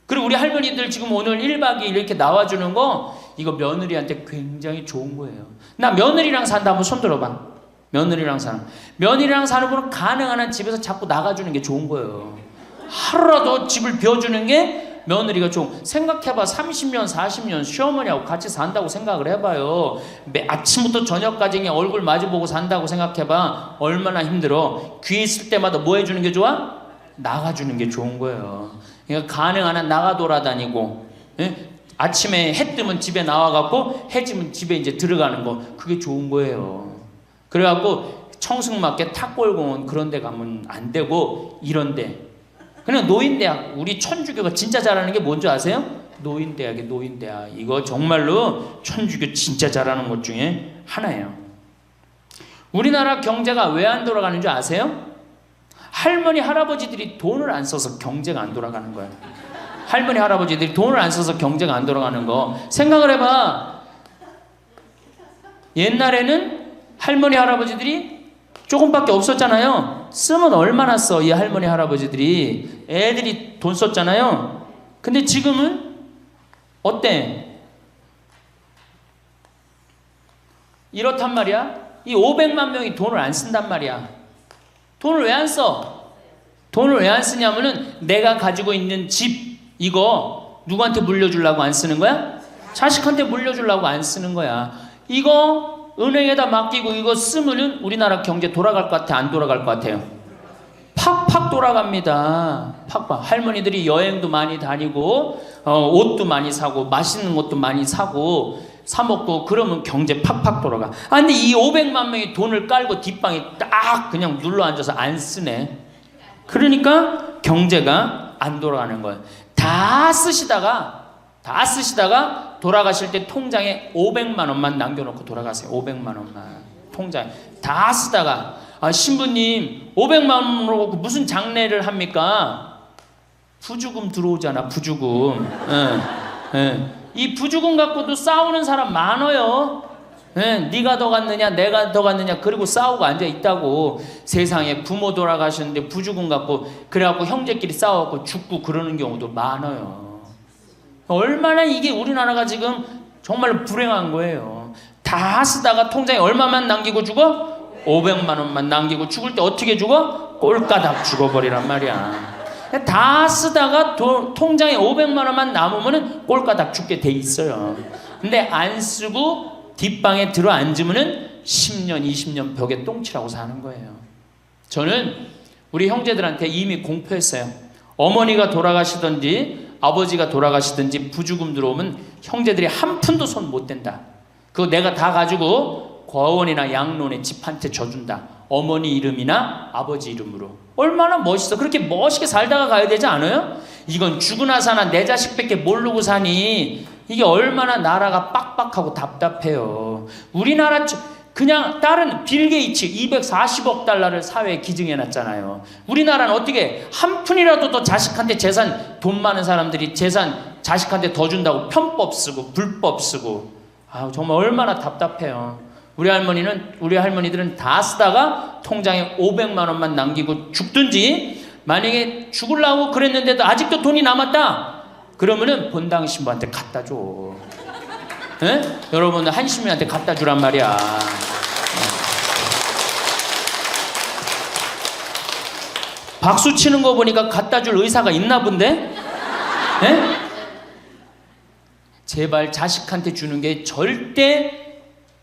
그리고 우리 할머니들 지금 오늘 1박 2일 이렇게 나와주는 거 이거 며느리한테 굉장히 좋은 거예요. 나 며느리랑 산다 한번 손 들어봐. 며느리랑 사는. 며느리랑 사는 분은 가능한 한 집에서 자꾸 나가주는 게 좋은 거예요. 하루라도 집을 비워주는 게 며느리가 좋은. 생각해봐. 30년 40년 시어머니하고 같이 산다고 생각을 해봐요. 아침부터 저녁까지 그냥 얼굴 마주보고 산다고 생각해봐. 얼마나 힘들어. 귀 있을 때마다 뭐 해주는 게 좋아? 나가주는 게 좋은 거예요. 그러니까 가능한 한 나가 돌아다니고, 예? 아침에 해 뜨면 집에 나와갖고 해 지면 집에 이제 들어가는 거, 그게 좋은 거예요. 그래갖고 청승맞게 탑골공원 그런 데 가면 안 되고 이런 데, 그냥 노인대학. 우리 천주교가 진짜 잘하는 게 뭔지 아세요? 노인대학이에요. 노인대학. 이거 정말로 천주교 진짜 잘하는 것 중에 하나예요. 우리나라 경제가 왜 안 돌아가는 줄 아세요? 할머니 할아버지들이 돈을 안 써서 경제가 안 돌아가는 거예요. 할머니 할아버지들이 돈을 안 써서 경제가 안 돌아가는 거 생각을 해봐. 옛날에는 할머니 할아버지들이 조금밖에 없었잖아요. 쓰면 얼마나 써, 이 할머니 할아버지들이. 애들이 돈 썼잖아요. 근데 지금은 어때? 이렇단 말이야. 이 500만 명이 돈을 안 쓴단 말이야. 돈을 왜 안 써? 돈을 왜 안 쓰냐면은 내가 가지고 있는 집 이거 누구한테 물려주려고 안 쓰는 거야? 자식한테 물려주려고 안 쓰는 거야. 이거 은행에다 맡기고 이거 쓰면은 우리나라 경제 돌아갈 것 같아? 안 돌아갈 것 같아요? 팍팍 돌아갑니다. 팍팍. 할머니들이 여행도 많이 다니고 옷도 많이 사고 맛있는 것도 많이 사고 사 먹고 그러면 경제 팍팍 돌아가. 아 근데 이 500만 명이 돈을 깔고 뒷방에 딱 그냥 눌러 앉아서 안 쓰네. 그러니까 경제가 안 돌아가는 거예요. 다 쓰시다가 돌아가실 때 통장에 500만 원만 남겨놓고 돌아가세요. 500만 원만 통장에 다 쓰다가 신부님 500만 원으로 무슨 장례를 합니까? 부주금 들어오잖아. 부주금. 이 부주금 갖고도 싸우는 사람 많아요. 네가 더 갔느냐 내가 더 갔느냐 그리고 싸우고 앉아있다고. 세상에 부모 돌아가셨는데 부주금 갖고 그래갖고 형제끼리 싸워갖고 죽고 그러는 경우도 많아요. 얼마나 이게 우리나라가 지금 정말 불행한 거예요. 다 쓰다가 통장에 얼마만 남기고 죽어? 500만 원만 남기고 죽을 때 어떻게 죽어? 꼴까닥 죽어버리란 말이야. 다 쓰다가 통장에 500만 원만 남으면 꼴까닥 죽게 돼 있어요. 근데 안 쓰고 뒷방에 들어 앉으면 10년 20년 벽에 똥치라고 사는 거예요. 저는 우리 형제들한테 이미 공표했어요. 어머니가 돌아가시든지 아버지가 돌아가시든지 부주금 들어오면 형제들이 한 푼도 손 못 댄다. 그거 내가 다 가지고 과원이나 양론에 집 한 채 줘준다. 어머니 이름이나 아버지 이름으로. 얼마나 멋있어. 그렇게 멋있게 살다가 가야 되지 않아요? 이건 죽으나 사나 내 자식밖에 모르고 사니 이게 얼마나 나라가 빡빡하고 답답해요. 우리나라 그냥 다른 빌 게이츠 240억 달러를 사회에 기증해놨잖아요. 우리나라는 어떻게 한 푼이라도 더 자식한테 재산, 돈 많은 사람들이 재산 자식한테 더 준다고 편법 쓰고 불법 쓰고. 정말 얼마나 답답해요. 우리 할머니들은 다 쓰다가 통장에 500만 원만 남기고 죽든지, 만약에 죽으려고 그랬는데도 아직도 돈이 남았다 그러면은 본당 신부한테 갖다 줘. 에? 여러분들 한시민한테 갖다 주란 말이야. 박수 치는 거 보니까 갖다 줄 의사가 있나 본데? 에? 제발 자식한테 주는 게 절대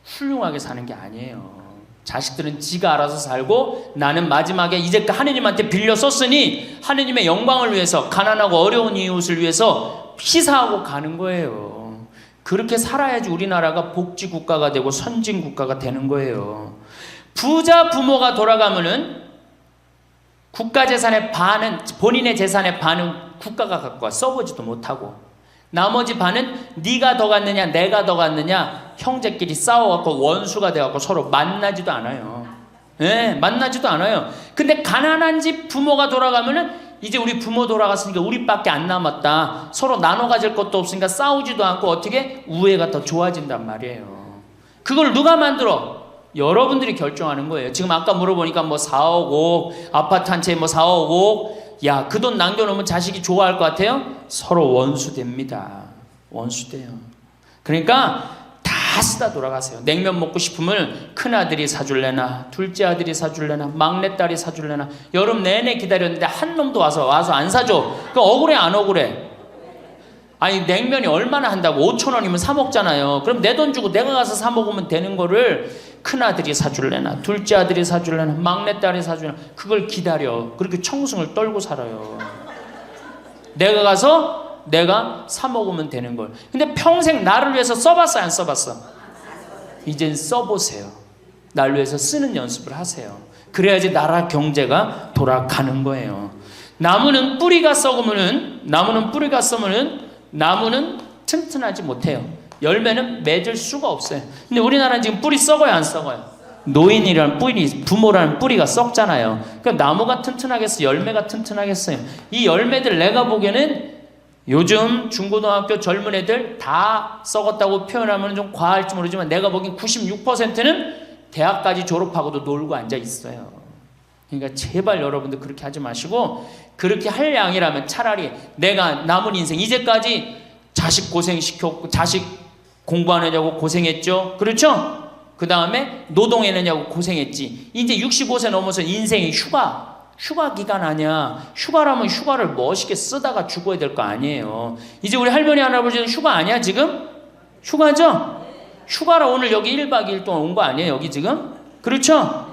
훌륭하게 사는 게 아니에요. 자식들은 지가 알아서 살고 나는 마지막에 이제 하느님한테 빌려 썼으니 하느님의 영광을 위해서 가난하고 어려운 이웃을 위해서 희사하고 가는 거예요. 그렇게 살아야지 우리나라가 복지국가가 되고 선진국가가 되는 거예요. 부자 부모가 돌아가면은 국가 재산의 반은, 본인의 재산의 반은 국가가 갖고 와. 써보지도 못하고. 나머지 반은 네가 더 갖느냐 내가 더 갖느냐 형제끼리 싸워갖고 원수가 돼갖고 서로 만나지도 않아요. 예, 만나지도 않아요. 근데 가난한 집 부모가 돌아가면은 이제 우리 부모 돌아갔으니까 우리밖에 안 남았다. 서로 나눠 가질 것도 없으니까 싸우지도 않고 어떻게 우애가 더 좋아진단 말이에요. 그걸 누가 만들어? 여러분들이 결정하는 거예요. 지금 아까 물어보니까 뭐 4억 5억 아파트 한 채에 뭐 4억 5억 야, 그 돈 남겨놓으면 자식이 좋아할 것 같아요? 서로 원수됩니다. 원수돼요. 그러니까 다 쓰다 돌아가세요. 냉면 먹고 싶으면 큰아들이 사줄래나 둘째 아들이 사줄래나 막내딸이 사줄래나 여름 내내 기다렸는데 한 놈도 와서 안 사줘. 그 억울해 안 억울해? 아니 냉면이 얼마나 한다고 5,000원이면 사 먹잖아요. 그럼 내 돈 주고 내가 가서 사 먹으면 되는 거를 큰아들이 사줄래나 둘째 아들이 사줄래나 막내딸이 사줄래나 그걸 기다려. 그렇게 청승을 떨고 살아요. 내가 가서 내가 사 먹으면 되는 걸. 근데 평생 나를 위해서 써봤어 안 써봤어? 이젠 써보세요. 나를 위해서 쓰는 연습을 하세요. 그래야지 나라 경제가 돌아가는 거예요. 나무는 뿌리가 썩으면은 나무는 튼튼하지 못해요. 열매는 맺을 수가 없어요. 근데 우리나라는 지금 뿌리 썩어요 안 썩어요? 노인이라는 뿌리, 부모라는 뿌리가 썩잖아요. 그러니까 나무가 튼튼하겠어요? 열매가 튼튼하겠어요? 이 열매들 내가 보기에는 요즘 중고등학교 젊은 애들 다 썩었다고 표현하면 좀 과할지 모르지만 내가 보기엔 96%는 대학까지 졸업하고도 놀고 앉아 있어요. 그러니까 제발 여러분들 그렇게 하지 마시고 그렇게 할 양이라면 차라리 내가 남은 인생 이제까지 자식 고생시켰고 자식 공부 안 하냐고 고생했죠. 그렇죠? 그 다음에 노동해내냐고 고생했지. 이제 65세 넘어서 인생이 휴가 기간 아니야. 휴가라면 휴가를 멋있게 쓰다가 죽어야 될 거 아니에요. 이제 우리 할머니 할아버지는 휴가 아니야 지금? 휴가죠? 휴가라 오늘 여기 1박 2일 동안 온 거 아니에요 여기 지금? 그렇죠?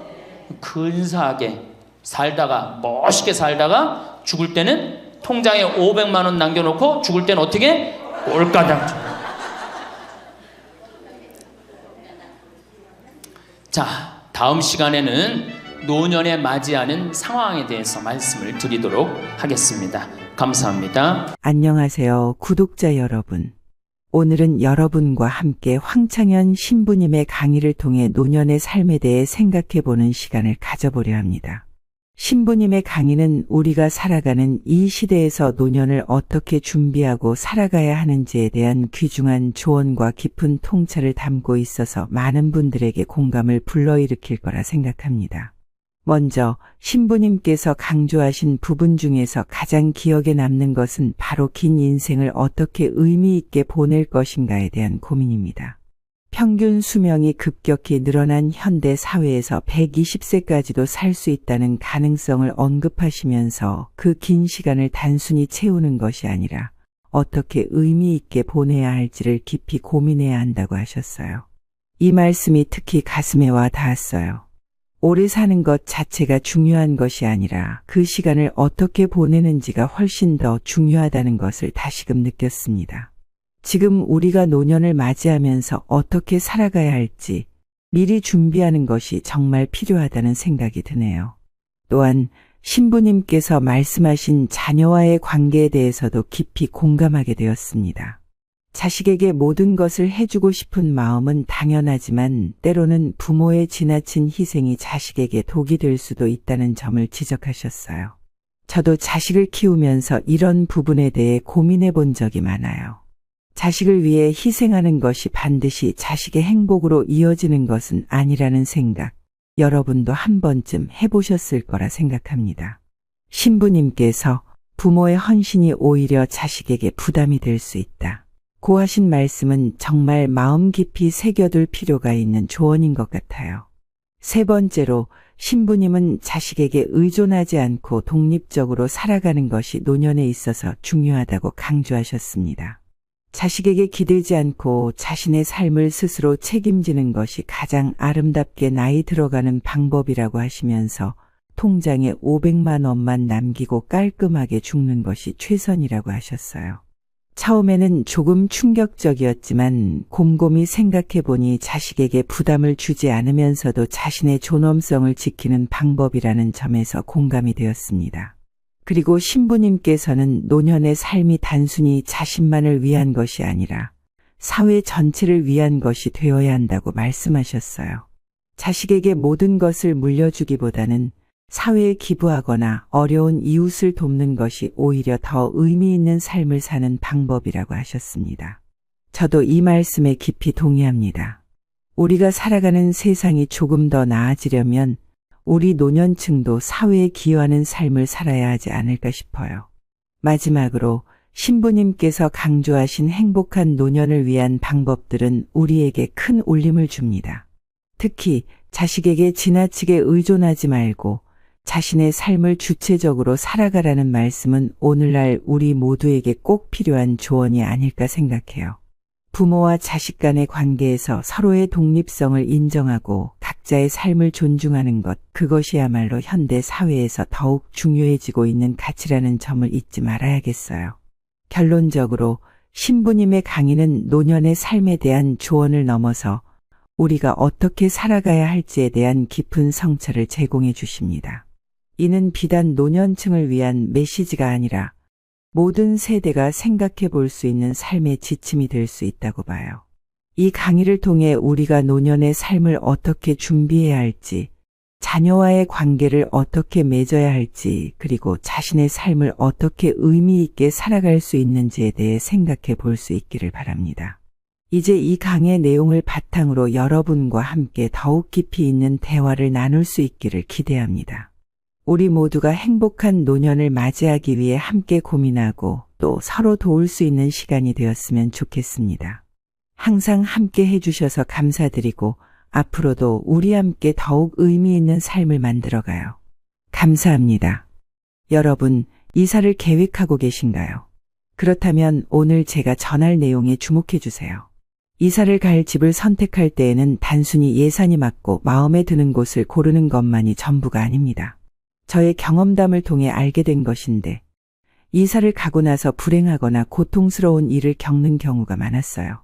근사하게 살다가 멋있게 살다가 죽을 때는 통장에 500만 원 남겨놓고 죽을 때는 어떻게? 꼴까당. 자, 다음 시간에는 노년에 맞이하는 상황에 대해서 말씀을 드리도록 하겠습니다. 감사합니다. 안녕하세요, 구독자 여러분. 오늘은 여러분과 함께 황창현 신부님의 강의를 통해 노년의 삶에 대해 생각해보는 시간을 가져보려 합니다. 신부님의 강의는 우리가 살아가는 이 시대에서 노년을 어떻게 준비하고 살아가야 하는지에 대한 귀중한 조언과 깊은 통찰을 담고 있어서 많은 분들에게 공감을 불러일으킬 거라 생각합니다. 먼저 신부님께서 강조하신 부분 중에서 가장 기억에 남는 것은 바로 긴 인생을 어떻게 의미 있게 보낼 것인가에 대한 고민입니다. 평균 수명이 급격히 늘어난 현대 사회에서 120세까지도 살 수 있다는 가능성을 언급하시면서 그 긴 시간을 단순히 채우는 것이 아니라 어떻게 의미 있게 보내야 할지를 깊이 고민해야 한다고 하셨어요. 이 말씀이 특히 가슴에 와 닿았어요. 오래 사는 것 자체가 중요한 것이 아니라 그 시간을 어떻게 보내는지가 훨씬 더 중요하다는 것을 다시금 느꼈습니다. 지금 우리가 노년을 맞이하면서 어떻게 살아가야 할지 미리 준비하는 것이 정말 필요하다는 생각이 드네요. 또한 신부님께서 말씀하신 자녀와의 관계에 대해서도 깊이 공감하게 되었습니다. 자식에게 모든 것을 해주고 싶은 마음은 당연하지만 때로는 부모의 지나친 희생이 자식에게 독이 될 수도 있다는 점을 지적하셨어요. 저도 자식을 키우면서 이런 부분에 대해 고민해 본 적이 많아요. 자식을 위해 희생하는 것이 반드시 자식의 행복으로 이어지는 것은 아니라는 생각, 여러분도 한 번쯤 해보셨을 거라 생각합니다. 신부님께서 부모의 헌신이 오히려 자식에게 부담이 될 수 있다 고 하신 말씀은 정말 마음 깊이 새겨둘 필요가 있는 조언인 것 같아요. 세 번째로 신부님은 자식에게 의존하지 않고 독립적으로 살아가는 것이 노년에 있어서 중요하다고 강조하셨습니다. 자식에게 기대지 않고 자신의 삶을 스스로 책임지는 것이 가장 아름답게 나이 들어가는 방법이라고 하시면서 통장에 500만 원만 남기고 깔끔하게 죽는 것이 최선이라고 하셨어요. 처음에는 조금 충격적이었지만 곰곰이 생각해보니 자식에게 부담을 주지 않으면서도 자신의 존엄성을 지키는 방법이라는 점에서 공감이 되었습니다. 그리고 신부님께서는 노년의 삶이 단순히 자신만을 위한 것이 아니라 사회 전체를 위한 것이 되어야 한다고 말씀하셨어요. 자식에게 모든 것을 물려주기보다는 사회에 기부하거나 어려운 이웃을 돕는 것이 오히려 더 의미 있는 삶을 사는 방법이라고 하셨습니다. 저도 이 말씀에 깊이 동의합니다. 우리가 살아가는 세상이 조금 더 나아지려면 우리 노년층도 사회에 기여하는 삶을 살아야 하지 않을까 싶어요. 마지막으로 신부님께서 강조하신 행복한 노년을 위한 방법들은 우리에게 큰 울림을 줍니다. 특히 자식에게 지나치게 의존하지 말고 자신의 삶을 주체적으로 살아가라는 말씀은 오늘날 우리 모두에게 꼭 필요한 조언이 아닐까 생각해요. 부모와 자식 간의 관계에서 서로의 독립성을 인정하고 각자의 삶을 존중하는 것, 그것이야말로 현대 사회에서 더욱 중요해지고 있는 가치라는 점을 잊지 말아야겠어요. 결론적으로 신부님의 강의는 노년의 삶에 대한 조언을 넘어서 우리가 어떻게 살아가야 할지에 대한 깊은 성찰을 제공해 주십니다. 이는 비단 노년층을 위한 메시지가 아니라 모든 세대가 생각해 볼 수 있는 삶의 지침이 될 수 있다고 봐요. 이 강의를 통해 우리가 노년의 삶을 어떻게 준비해야 할지, 자녀와의 관계를 어떻게 맺어야 할지, 그리고 자신의 삶을 어떻게 의미 있게 살아갈 수 있는지에 대해 생각해 볼 수 있기를 바랍니다. 이제 이 강의 내용을 바탕으로 여러분과 함께 더욱 깊이 있는 대화를 나눌 수 있기를 기대합니다. 우리 모두가 행복한 노년을 맞이하기 위해 함께 고민하고 또 서로 도울 수 있는 시간이 되었으면 좋겠습니다. 항상 함께 해주셔서 감사드리고 앞으로도 우리 함께 더욱 의미 있는 삶을 만들어가요. 감사합니다. 여러분, 이사를 계획하고 계신가요? 그렇다면 오늘 제가 전할 내용에 주목해 주세요. 이사를 갈 집을 선택할 때에는 단순히 예산이 맞고 마음에 드는 곳을 고르는 것만이 전부가 아닙니다. 저의 경험담을 통해 알게 된 것인데 이사를 가고 나서 불행하거나 고통스러운 일을 겪는 경우가 많았어요.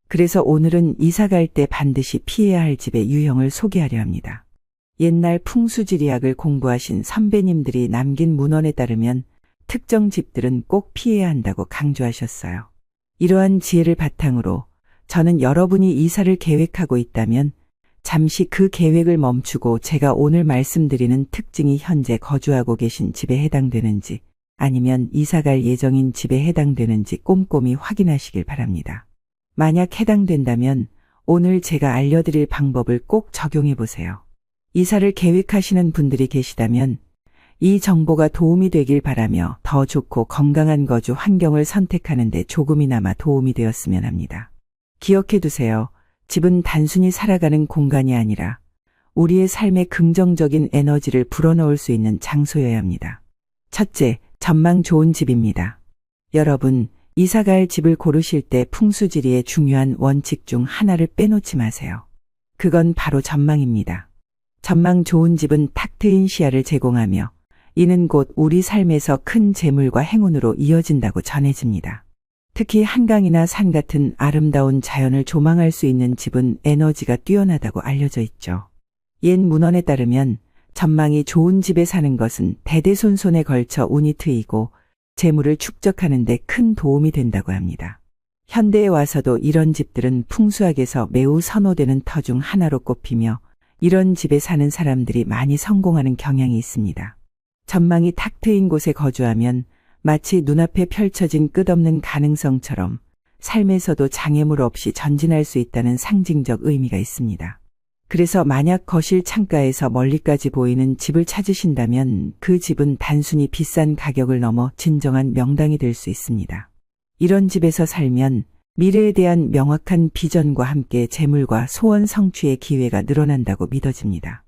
그래서 오늘은 이사 갈 때 반드시 피해야 할 집의 유형을 소개하려 합니다. 옛날 풍수지리학을 공부하신 선배님들이 남긴 문헌에 따르면 특정 집들은 꼭 피해야 한다고 강조하셨어요. 이러한 지혜를 바탕으로 저는 여러분이 이사를 계획하고 있다면 잠시 그 계획을 멈추고 제가 오늘 말씀드리는 특징이 현재 거주하고 계신 집에 해당되는지 아니면 이사갈 예정인 집에 해당되는지 꼼꼼히 확인하시길 바랍니다. 만약 해당된다면 오늘 제가 알려드릴 방법을 꼭 적용해 보세요. 이사를 계획하시는 분들이 계시다면 이 정보가 도움이 되길 바라며 더 좋고 건강한 거주 환경을 선택하는 데 조금이나마 도움이 되었으면 합니다. 기억해 두세요. 집은 단순히 살아가는 공간이 아니라 우리의 삶에 긍정적인 에너지를 불어넣을 수 있는 장소여야 합니다. 첫째, 전망 좋은 집입니다. 여러분, 이사갈 집을 고르실 때 풍수지리의 중요한 원칙 중 하나를 빼놓지 마세요. 그건 바로 전망입니다. 전망 좋은 집은 탁 트인 시야를 제공하며 이는 곧 우리 삶에서 큰 재물과 행운으로 이어진다고 전해집니다. 특히 한강이나 산 같은 아름다운 자연을 조망할 수 있는 집은 에너지가 뛰어나다고 알려져 있죠. 옛 문헌에 따르면 전망이 좋은 집에 사는 것은 대대손손에 걸쳐 운이 트이고 재물을 축적하는 데 큰 도움이 된다고 합니다. 현대에 와서도 이런 집들은 풍수학에서 매우 선호되는 터 중 하나로 꼽히며 이런 집에 사는 사람들이 많이 성공하는 경향이 있습니다. 전망이 탁 트인 곳에 거주하면 마치 눈앞에 펼쳐진 끝없는 가능성처럼 삶에서도 장애물 없이 전진할 수 있다는 상징적 의미가 있습니다. 그래서 만약 거실 창가에서 멀리까지 보이는 집을 찾으신다면 그 집은 단순히 비싼 가격을 넘어 진정한 명당이 될 수 있습니다. 이런 집에서 살면 미래에 대한 명확한 비전과 함께 재물과 소원 성취의 기회가 늘어난다고 믿어집니다.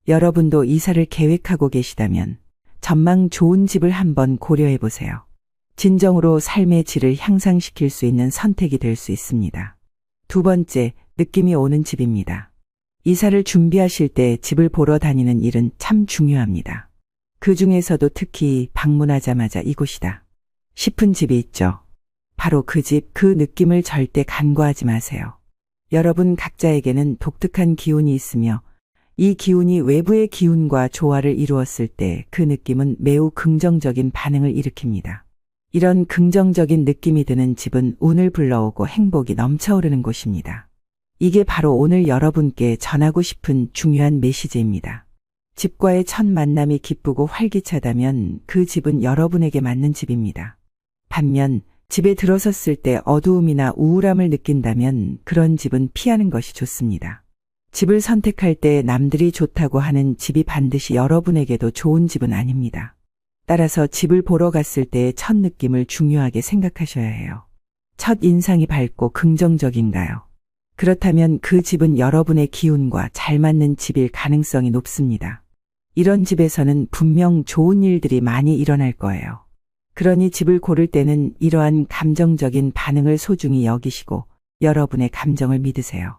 여러분도 이사를 계획하고 계시다면 전망 좋은 집을 한번 고려해 보세요. 진정으로 삶의 질을 향상시킬 수 있는 선택이 될 수 있습니다. 두 번째, 느낌이 오는 집입니다. 이사를 준비하실 때 집을 보러 다니는 일은 참 중요합니다. 그 중에서도 특히 방문하자마자 이곳이다 싶은 집이 있죠. 바로 그 집, 그 느낌을 절대 간과하지 마세요. 여러분 각자에게는 독특한 기운이 있으며 이 기운이 외부의 기운과 조화를 이루었을 때 그 느낌은 매우 긍정적인 반응을 일으킵니다. 이런 긍정적인 느낌이 드는 집은 운을 불러오고 행복이 넘쳐오르는 곳입니다. 이게 바로 오늘 여러분께 전하고 싶은 중요한 메시지입니다. 집과의 첫 만남이 기쁘고 활기차다면 그 집은 여러분에게 맞는 집입니다. 반면 집에 들어섰을 때 어두움이나 우울함을 느낀다면 그런 집은 피하는 것이 좋습니다. 집을 선택할 때 남들이 좋다고 하는 집이 반드시 여러분에게도 좋은 집은 아닙니다. 따라서 집을 보러 갔을 때의 첫 느낌을 중요하게 생각하셔야 해요. 첫 인상이 밝고 긍정적인가요? 그렇다면 그 집은 여러분의 기운과 잘 맞는 집일 가능성이 높습니다. 이런 집에서는 분명 좋은 일들이 많이 일어날 거예요. 그러니 집을 고를 때는 이러한 감정적인 반응을 소중히 여기시고 여러분의 감정을 믿으세요.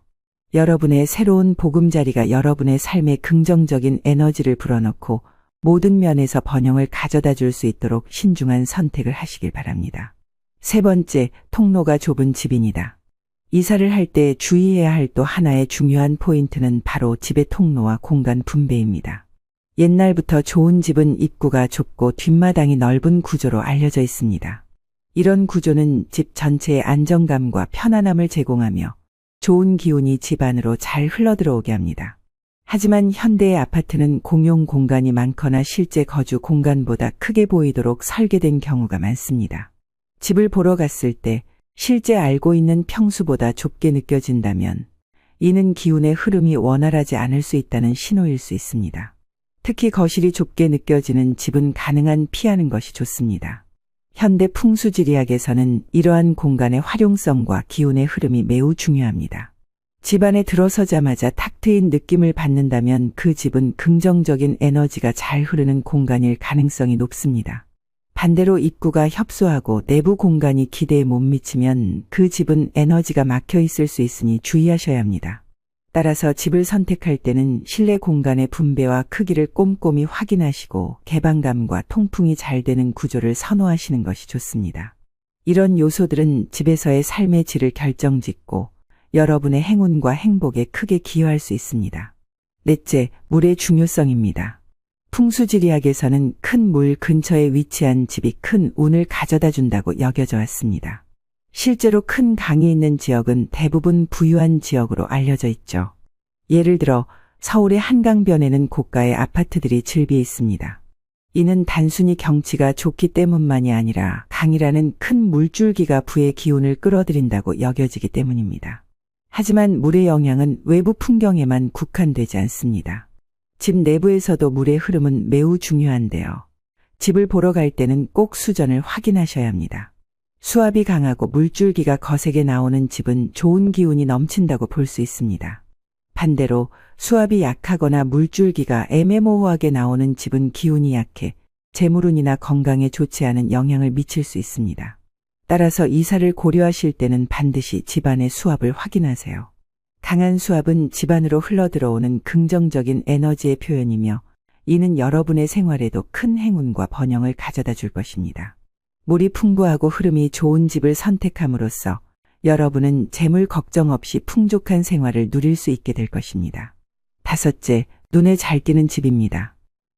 여러분의 새로운 보금자리가 여러분의 삶에 긍정적인 에너지를 불어넣고 모든 면에서 번영을 가져다 줄 수 있도록 신중한 선택을 하시길 바랍니다. 세 번째, 통로가 좁은 집입니다. 이사를 할 때 주의해야 할 또 하나의 중요한 포인트는 바로 집의 통로와 공간 분배입니다. 옛날부터 좋은 집은 입구가 좁고 뒷마당이 넓은 구조로 알려져 있습니다. 이런 구조는 집 전체의 안정감과 편안함을 제공하며 좋은 기운이 집 안으로 잘 흘러들어오게 합니다. 하지만 현대의 아파트는 공용 공간이 많거나 실제 거주 공간보다 크게 보이도록 설계된 경우가 많습니다. 집을 보러 갔을 때 실제 알고 있는 평수보다 좁게 느껴진다면 이는 기운의 흐름이 원활하지 않을 수 있다는 신호일 수 있습니다. 특히 거실이 좁게 느껴지는 집은 가능한 피하는 것이 좋습니다. 현대 풍수지리학에서는 이러한 공간의 활용성과 기운의 흐름이 매우 중요합니다. 집 안에 들어서자마자 탁 트인 느낌을 받는다면 그 집은 긍정적인 에너지가 잘 흐르는 공간일 가능성이 높습니다. 반대로 입구가 협소하고 내부 공간이 기대에 못 미치면 그 집은 에너지가 막혀 있을 수 있으니 주의하셔야 합니다. 따라서 집을 선택할 때는 실내 공간의 분배와 크기를 꼼꼼히 확인하시고 개방감과 통풍이 잘 되는 구조를 선호하시는 것이 좋습니다. 이런 요소들은 집에서의 삶의 질을 결정짓고 여러분의 행운과 행복에 크게 기여할 수 있습니다. 넷째, 물의 중요성입니다. 풍수지리학에서는 큰 물 근처에 위치한 집이 큰 운을 가져다 준다고 여겨져 왔습니다. 실제로 큰 강이 있는 지역은 대부분 부유한 지역으로 알려져 있죠. 예를 들어 서울의 한강변에는 고가의 아파트들이 즐비해 있습니다. 이는 단순히 경치가 좋기 때문만이 아니라 강이라는 큰 물줄기가 부의 기운을 끌어들인다고 여겨지기 때문입니다. 하지만 물의 영향은 외부 풍경에만 국한되지 않습니다. 집 내부에서도 물의 흐름은 매우 중요한데요. 집을 보러 갈 때는 꼭 수전을 확인하셔야 합니다. 수압이 강하고 물줄기가 거세게 나오는 집은 좋은 기운이 넘친다고 볼 수 있습니다. 반대로 수압이 약하거나 물줄기가 애매모호하게 나오는 집은 기운이 약해 재물운이나 건강에 좋지 않은 영향을 미칠 수 있습니다. 따라서 이사를 고려하실 때는 반드시 집안의 수압을 확인하세요. 강한 수압은 집안으로 흘러들어오는 긍정적인 에너지의 표현이며 이는 여러분의 생활에도 큰 행운과 번영을 가져다 줄 것입니다. 물이 풍부하고 흐름이 좋은 집을 선택함으로써 여러분은 재물 걱정 없이 풍족한 생활을 누릴 수 있게 될 것입니다. 다섯째, 눈에 잘 띄는 집입니다.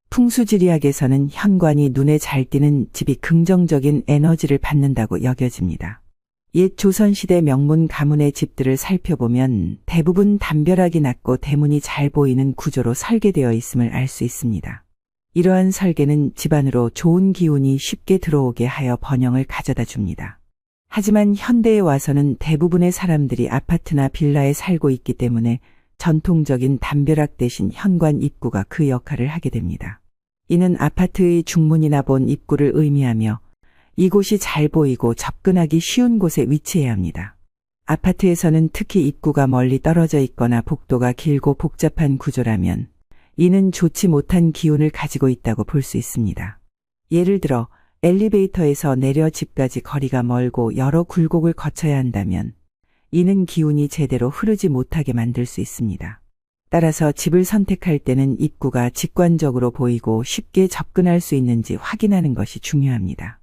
풍수지리학에서는 현관이 눈에 잘 띄는 집이 긍정적인 에너지를 받는다고 여겨집니다. 옛 조선시대 명문 가문의 집들을 살펴보면 대부분 담벼락이 낮고 대문이 잘 보이는 구조로 설계되어 있음을 알 수 있습니다. 이러한 설계는 집안으로 좋은 기운이 쉽게 들어오게 하여 번영을 가져다 줍니다. 하지만 현대에 와서는 대부분의 사람들이 아파트나 빌라에 살고 있기 때문에 전통적인 담벼락 대신 현관 입구가 그 역할을 하게 됩니다. 이는 아파트의 중문이나 본 입구를 의미하며 이곳이 잘 보이고 접근하기 쉬운 곳에 위치해야 합니다. 아파트에서는 특히 입구가 멀리 떨어져 있거나 복도가 길고 복잡한 구조라면 이는 좋지 못한 기운을 가지고 있다고 볼 수 있습니다. 예를 들어 엘리베이터에서 내려 집까지 거리가 멀고 여러 굴곡을 거쳐야 한다면 이는 기운이 제대로 흐르지 못하게 만들 수 있습니다. 따라서 집을 선택할 때는 입구가 직관적으로 보이고 쉽게 접근할 수 있는지 확인하는 것이 중요합니다.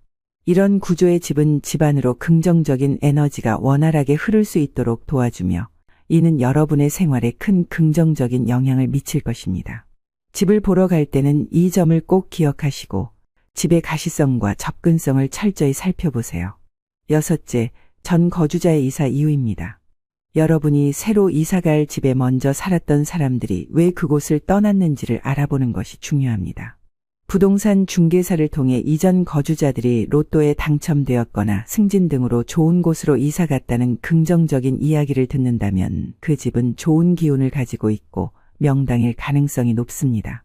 이런 구조의 집은 집안으로 긍정적인 에너지가 원활하게 흐를 수 있도록 도와주며 이는 여러분의 생활에 큰 긍정적인 영향을 미칠 것입니다. 집을 보러 갈 때는 이 점을 꼭 기억하시고 집의 가시성과 접근성을 철저히 살펴보세요. 여섯째, 전 거주자의 이사 이유입니다. 여러분이 새로 이사갈 집에 먼저 살았던 사람들이 왜 그곳을 떠났는지를 알아보는 것이 중요합니다. 부동산 중개사를 통해 이전 거주자들이 로또에 당첨되었거나 승진 등으로 좋은 곳으로 이사 갔다는 긍정적인 이야기를 듣는다면 그 집은 좋은 기운을 가지고 있고 명당일 가능성이 높습니다.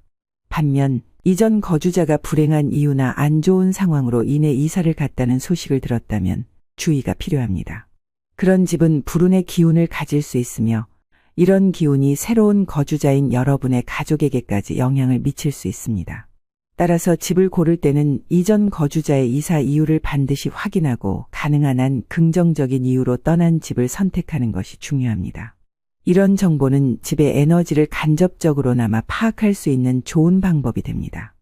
반면 이전 거주자가 불행한 이유나 안 좋은 상황으로 인해 이사를 갔다는 소식을 들었다면 주의가 필요합니다. 그런 집은 불운의 기운을 가질 수 있으며 이런 기운이 새로운 거주자인 여러분의 가족에게까지 영향을 미칠 수 있습니다. 따라서 집을 고를 때는 이전 거주자의 이사 이유를 반드시 확인하고 가능한 한 긍정적인 이유로 떠난 집을 선택하는 것이 중요합니다. 이런 정보는 집의 에너지를 간접적으로나마 파악할 수 있는 좋은 방법이 됩니다.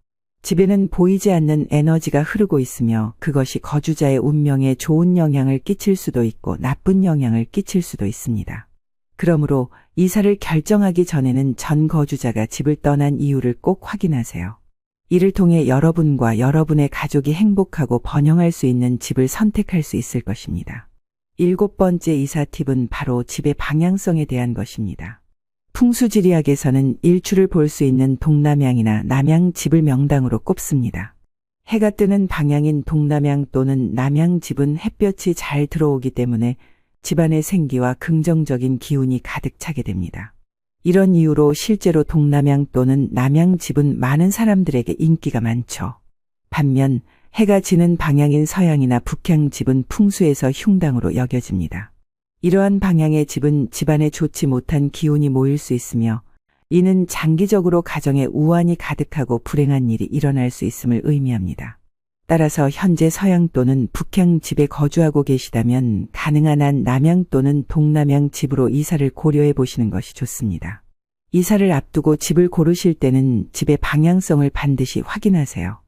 집에는 보이지 않는 에너지가 흐르고 있으며 그것이 거주자의 운명에 좋은 영향을 끼칠 수도 있고 나쁜 영향을 끼칠 수도 있습니다. 그러므로 이사를 결정하기 전에는 전 거주자가 집을 떠난 이유를 꼭 확인하세요. 이를 통해 여러분과 여러분의 가족이 행복하고 번영할 수 있는 집을 선택할 수 있을 것입니다. 일곱 번째 이사 팁은 바로 집의 방향성에 대한 것입니다. 풍수지리학에서는 일출을 볼 수 있는 동남향이나 남향 집을 명당으로 꼽습니다. 해가 뜨는 방향인 동남향 또는 남향 집은 햇볕이 잘 들어오기 때문에 집안의 생기와 긍정적인 기운이 가득 차게 됩니다. 이런 이유로 실제로 동남향 또는 남향 집은 많은 사람들에게 인기가 많죠. 반면 해가 지는 방향인 서향이나 북향 집은 풍수에서 흉당으로 여겨집니다. 이러한 방향의 집은 집안에 좋지 못한 기운이 모일 수 있으며 이는 장기적으로 가정에 우환이 가득하고 불행한 일이 일어날 수 있음을 의미합니다. 따라서 현재 서향 또는 북향 집에 거주하고 계시다면 가능한 한 남향 또는 동남향 집으로 이사를 고려해 보시는 것이 좋습니다. 이사를 앞두고 집을 고르실 때는 집의 방향성을 반드시 확인하세요.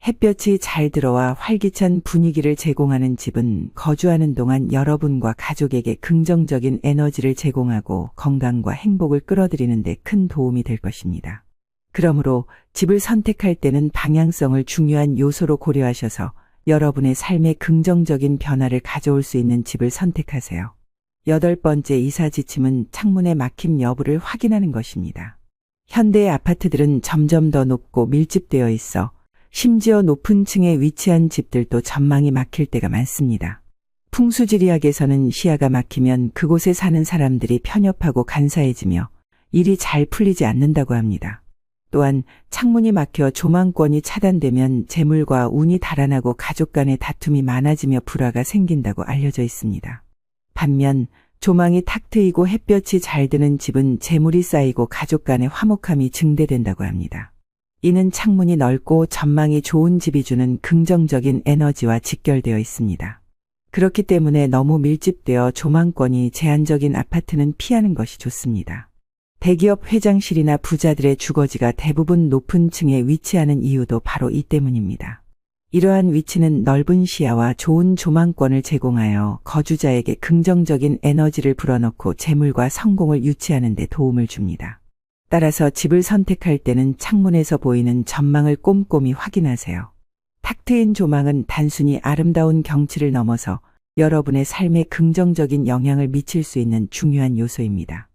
햇볕이 잘 들어와 활기찬 분위기를 제공하는 집은 거주하는 동안 여러분과 가족에게 긍정적인 에너지를 제공하고 건강과 행복을 끌어들이는 데 큰 도움이 될 것입니다. 그러므로 집을 선택할 때는 방향성을 중요한 요소로 고려하셔서 여러분의 삶에 긍정적인 변화를 가져올 수 있는 집을 선택하세요. 여덟 번째 이사 지침은 창문의 막힘 여부를 확인하는 것입니다. 현대의 아파트들은 점점 더 높고 밀집되어 있어 심지어 높은 층에 위치한 집들도 전망이 막힐 때가 많습니다. 풍수지리학에서는 시야가 막히면 그곳에 사는 사람들이 편협하고 간사해지며 일이 잘 풀리지 않는다고 합니다. 또한 창문이 막혀 조망권이 차단되면 재물과 운이 달아나고 가족 간의 다툼이 많아지며 불화가 생긴다고 알려져 있습니다. 반면 조망이 탁 트이고 햇볕이 잘 드는 집은 재물이 쌓이고 가족 간의 화목함이 증대된다고 합니다. 이는 창문이 넓고 전망이 좋은 집이 주는 긍정적인 에너지와 직결되어 있습니다. 그렇기 때문에 너무 밀집되어 조망권이 제한적인 아파트는 피하는 것이 좋습니다. 대기업 회장실이나 부자들의 주거지가 대부분 높은 층에 위치하는 이유도 바로 이 때문입니다. 이러한 위치는 넓은 시야와 좋은 조망권을 제공하여 거주자에게 긍정적인 에너지를 불어넣고 재물과 성공을 유치하는 데 도움을 줍니다. 따라서 집을 선택할 때는 창문에서 보이는 전망을 꼼꼼히 확인하세요. 탁 트인 조망은 단순히 아름다운 경치를 넘어서 여러분의 삶에 긍정적인 영향을 미칠 수 있는 중요한 요소입니다.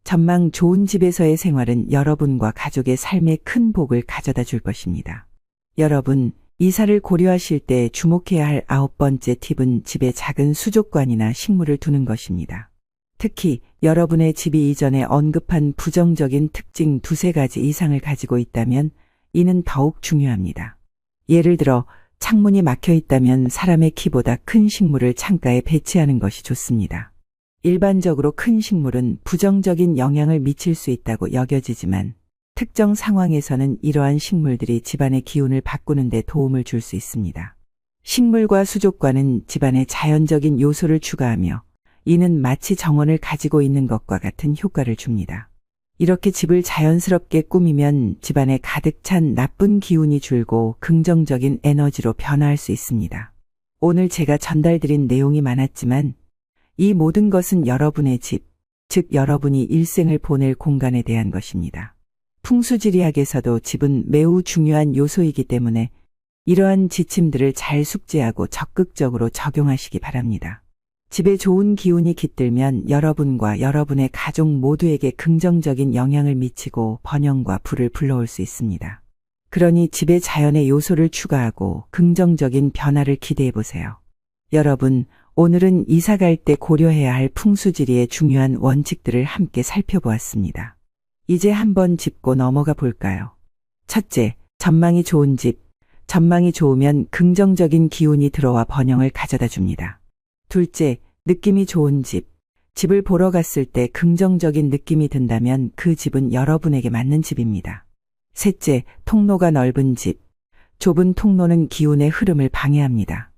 전망 좋은 집에서의 생활은 여러분과 가족의 삶에 큰 복을 가져다 줄 것입니다. 여러분, 이사를 고려하실 때 주목해야 할 아홉 번째 팁은 집에 작은 수족관이나 식물을 두는 것입니다. 특히 여러분의 집이 이전에 언급한 부정적인 특징 두세 가지 이상을 가지고 있다면 이는 더욱 중요합니다. 예를 들어 창문이 막혀 있다면 사람의 키보다 큰 식물을 창가에 배치하는 것이 좋습니다. 일반적으로 큰 식물은 부정적인 영향을 미칠 수 있다고 여겨지지만 특정 상황에서는 이러한 식물들이 집안의 기운을 바꾸는 데 도움을 줄 수 있습니다. 식물과 수족관은 집안의 자연적인 요소를 추가하며 이는 마치 정원을 가지고 있는 것과 같은 효과를 줍니다. 이렇게 집을 자연스럽게 꾸미면 집안에 가득 찬 나쁜 기운이 줄고 긍정적인 에너지로 변화할 수 있습니다. 오늘 제가 전달드린 내용이 많았지만 이 모든 것은 여러분의 집, 즉 여러분이 일생을 보낼 공간에 대한 것입니다. 풍수지리학에서도 집은 매우 중요한 요소이기 때문에 이러한 지침들을 잘 숙지하고 적극적으로 적용하시기 바랍니다. 집에 좋은 기운이 깃들면 여러분과 여러분의 가족 모두에게 긍정적인 영향을 미치고 번영과 부를 불러올 수 있습니다. 그러니 집에 자연의 요소를 추가하고 긍정적인 변화를 기대해 보세요. 여러분, 오늘은 이사 갈 때 고려해야 할 풍수지리의 중요한 원칙들을 함께 살펴보았습니다. 이제 한번 짚고 넘어가 볼까요? 첫째, 전망이 좋은 집. 전망이 좋으면 긍정적인 기운이 들어와 번영을 가져다 줍니다. 둘째, 느낌이 좋은 집. 집을 보러 갔을 때 긍정적인 느낌이 든다면 그 집은 여러분에게 맞는 집입니다. 셋째, 통로가 넓은 집. 좁은 통로는 기운의 흐름을 방해합니다.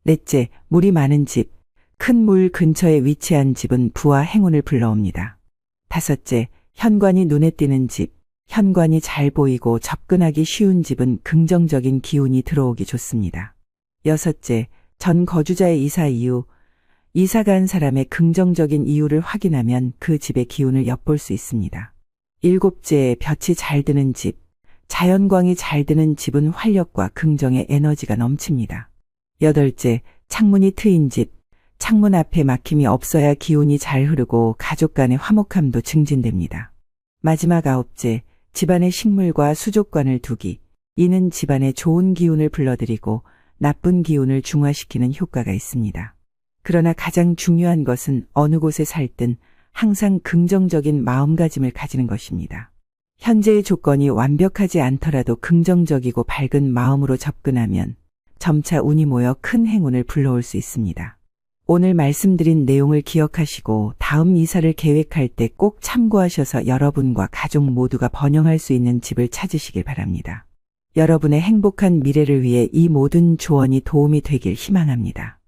넷째, 물이 많은 집. 큰 물 근처에 위치한 집은 부와 행운을 불러옵니다. 다섯째, 현관이 눈에 띄는 집. 현관이 잘 보이고 접근하기 쉬운 집은 긍정적인 기운이 들어오기 좋습니다. 여섯째, 전 거주자의 이사 이유. 이사 간 사람의 긍정적인 이유를 확인하면 그 집의 기운을 엿볼 수 있습니다. 일곱째, 볕이 잘 드는 집. 자연광이 잘 드는 집은 활력과 긍정의 에너지가 넘칩니다. 여덟째, 창문이 트인 집. 창문 앞에 막힘이 없어야 기운이 잘 흐르고 가족 간의 화목함도 증진됩니다. 마지막 아홉째, 집안에 식물과 수족관을 두기. 이는 집안에 좋은 기운을 불러들이고 나쁜 기운을 중화시키는 효과가 있습니다. 그러나 가장 중요한 것은 어느 곳에 살든 항상 긍정적인 마음가짐을 가지는 것입니다. 현재의 조건이 완벽하지 않더라도 긍정적이고 밝은 마음으로 접근하면 점차 운이 모여 큰 행운을 불러올 수 있습니다. 오늘 말씀드린 내용을 기억하시고 다음 이사를 계획할 때 꼭 참고하셔서 여러분과 가족 모두가 번영할 수 있는 집을 찾으시길 바랍니다. 여러분의 행복한 미래를 위해 이 모든 조언이 도움이 되길 희망합니다.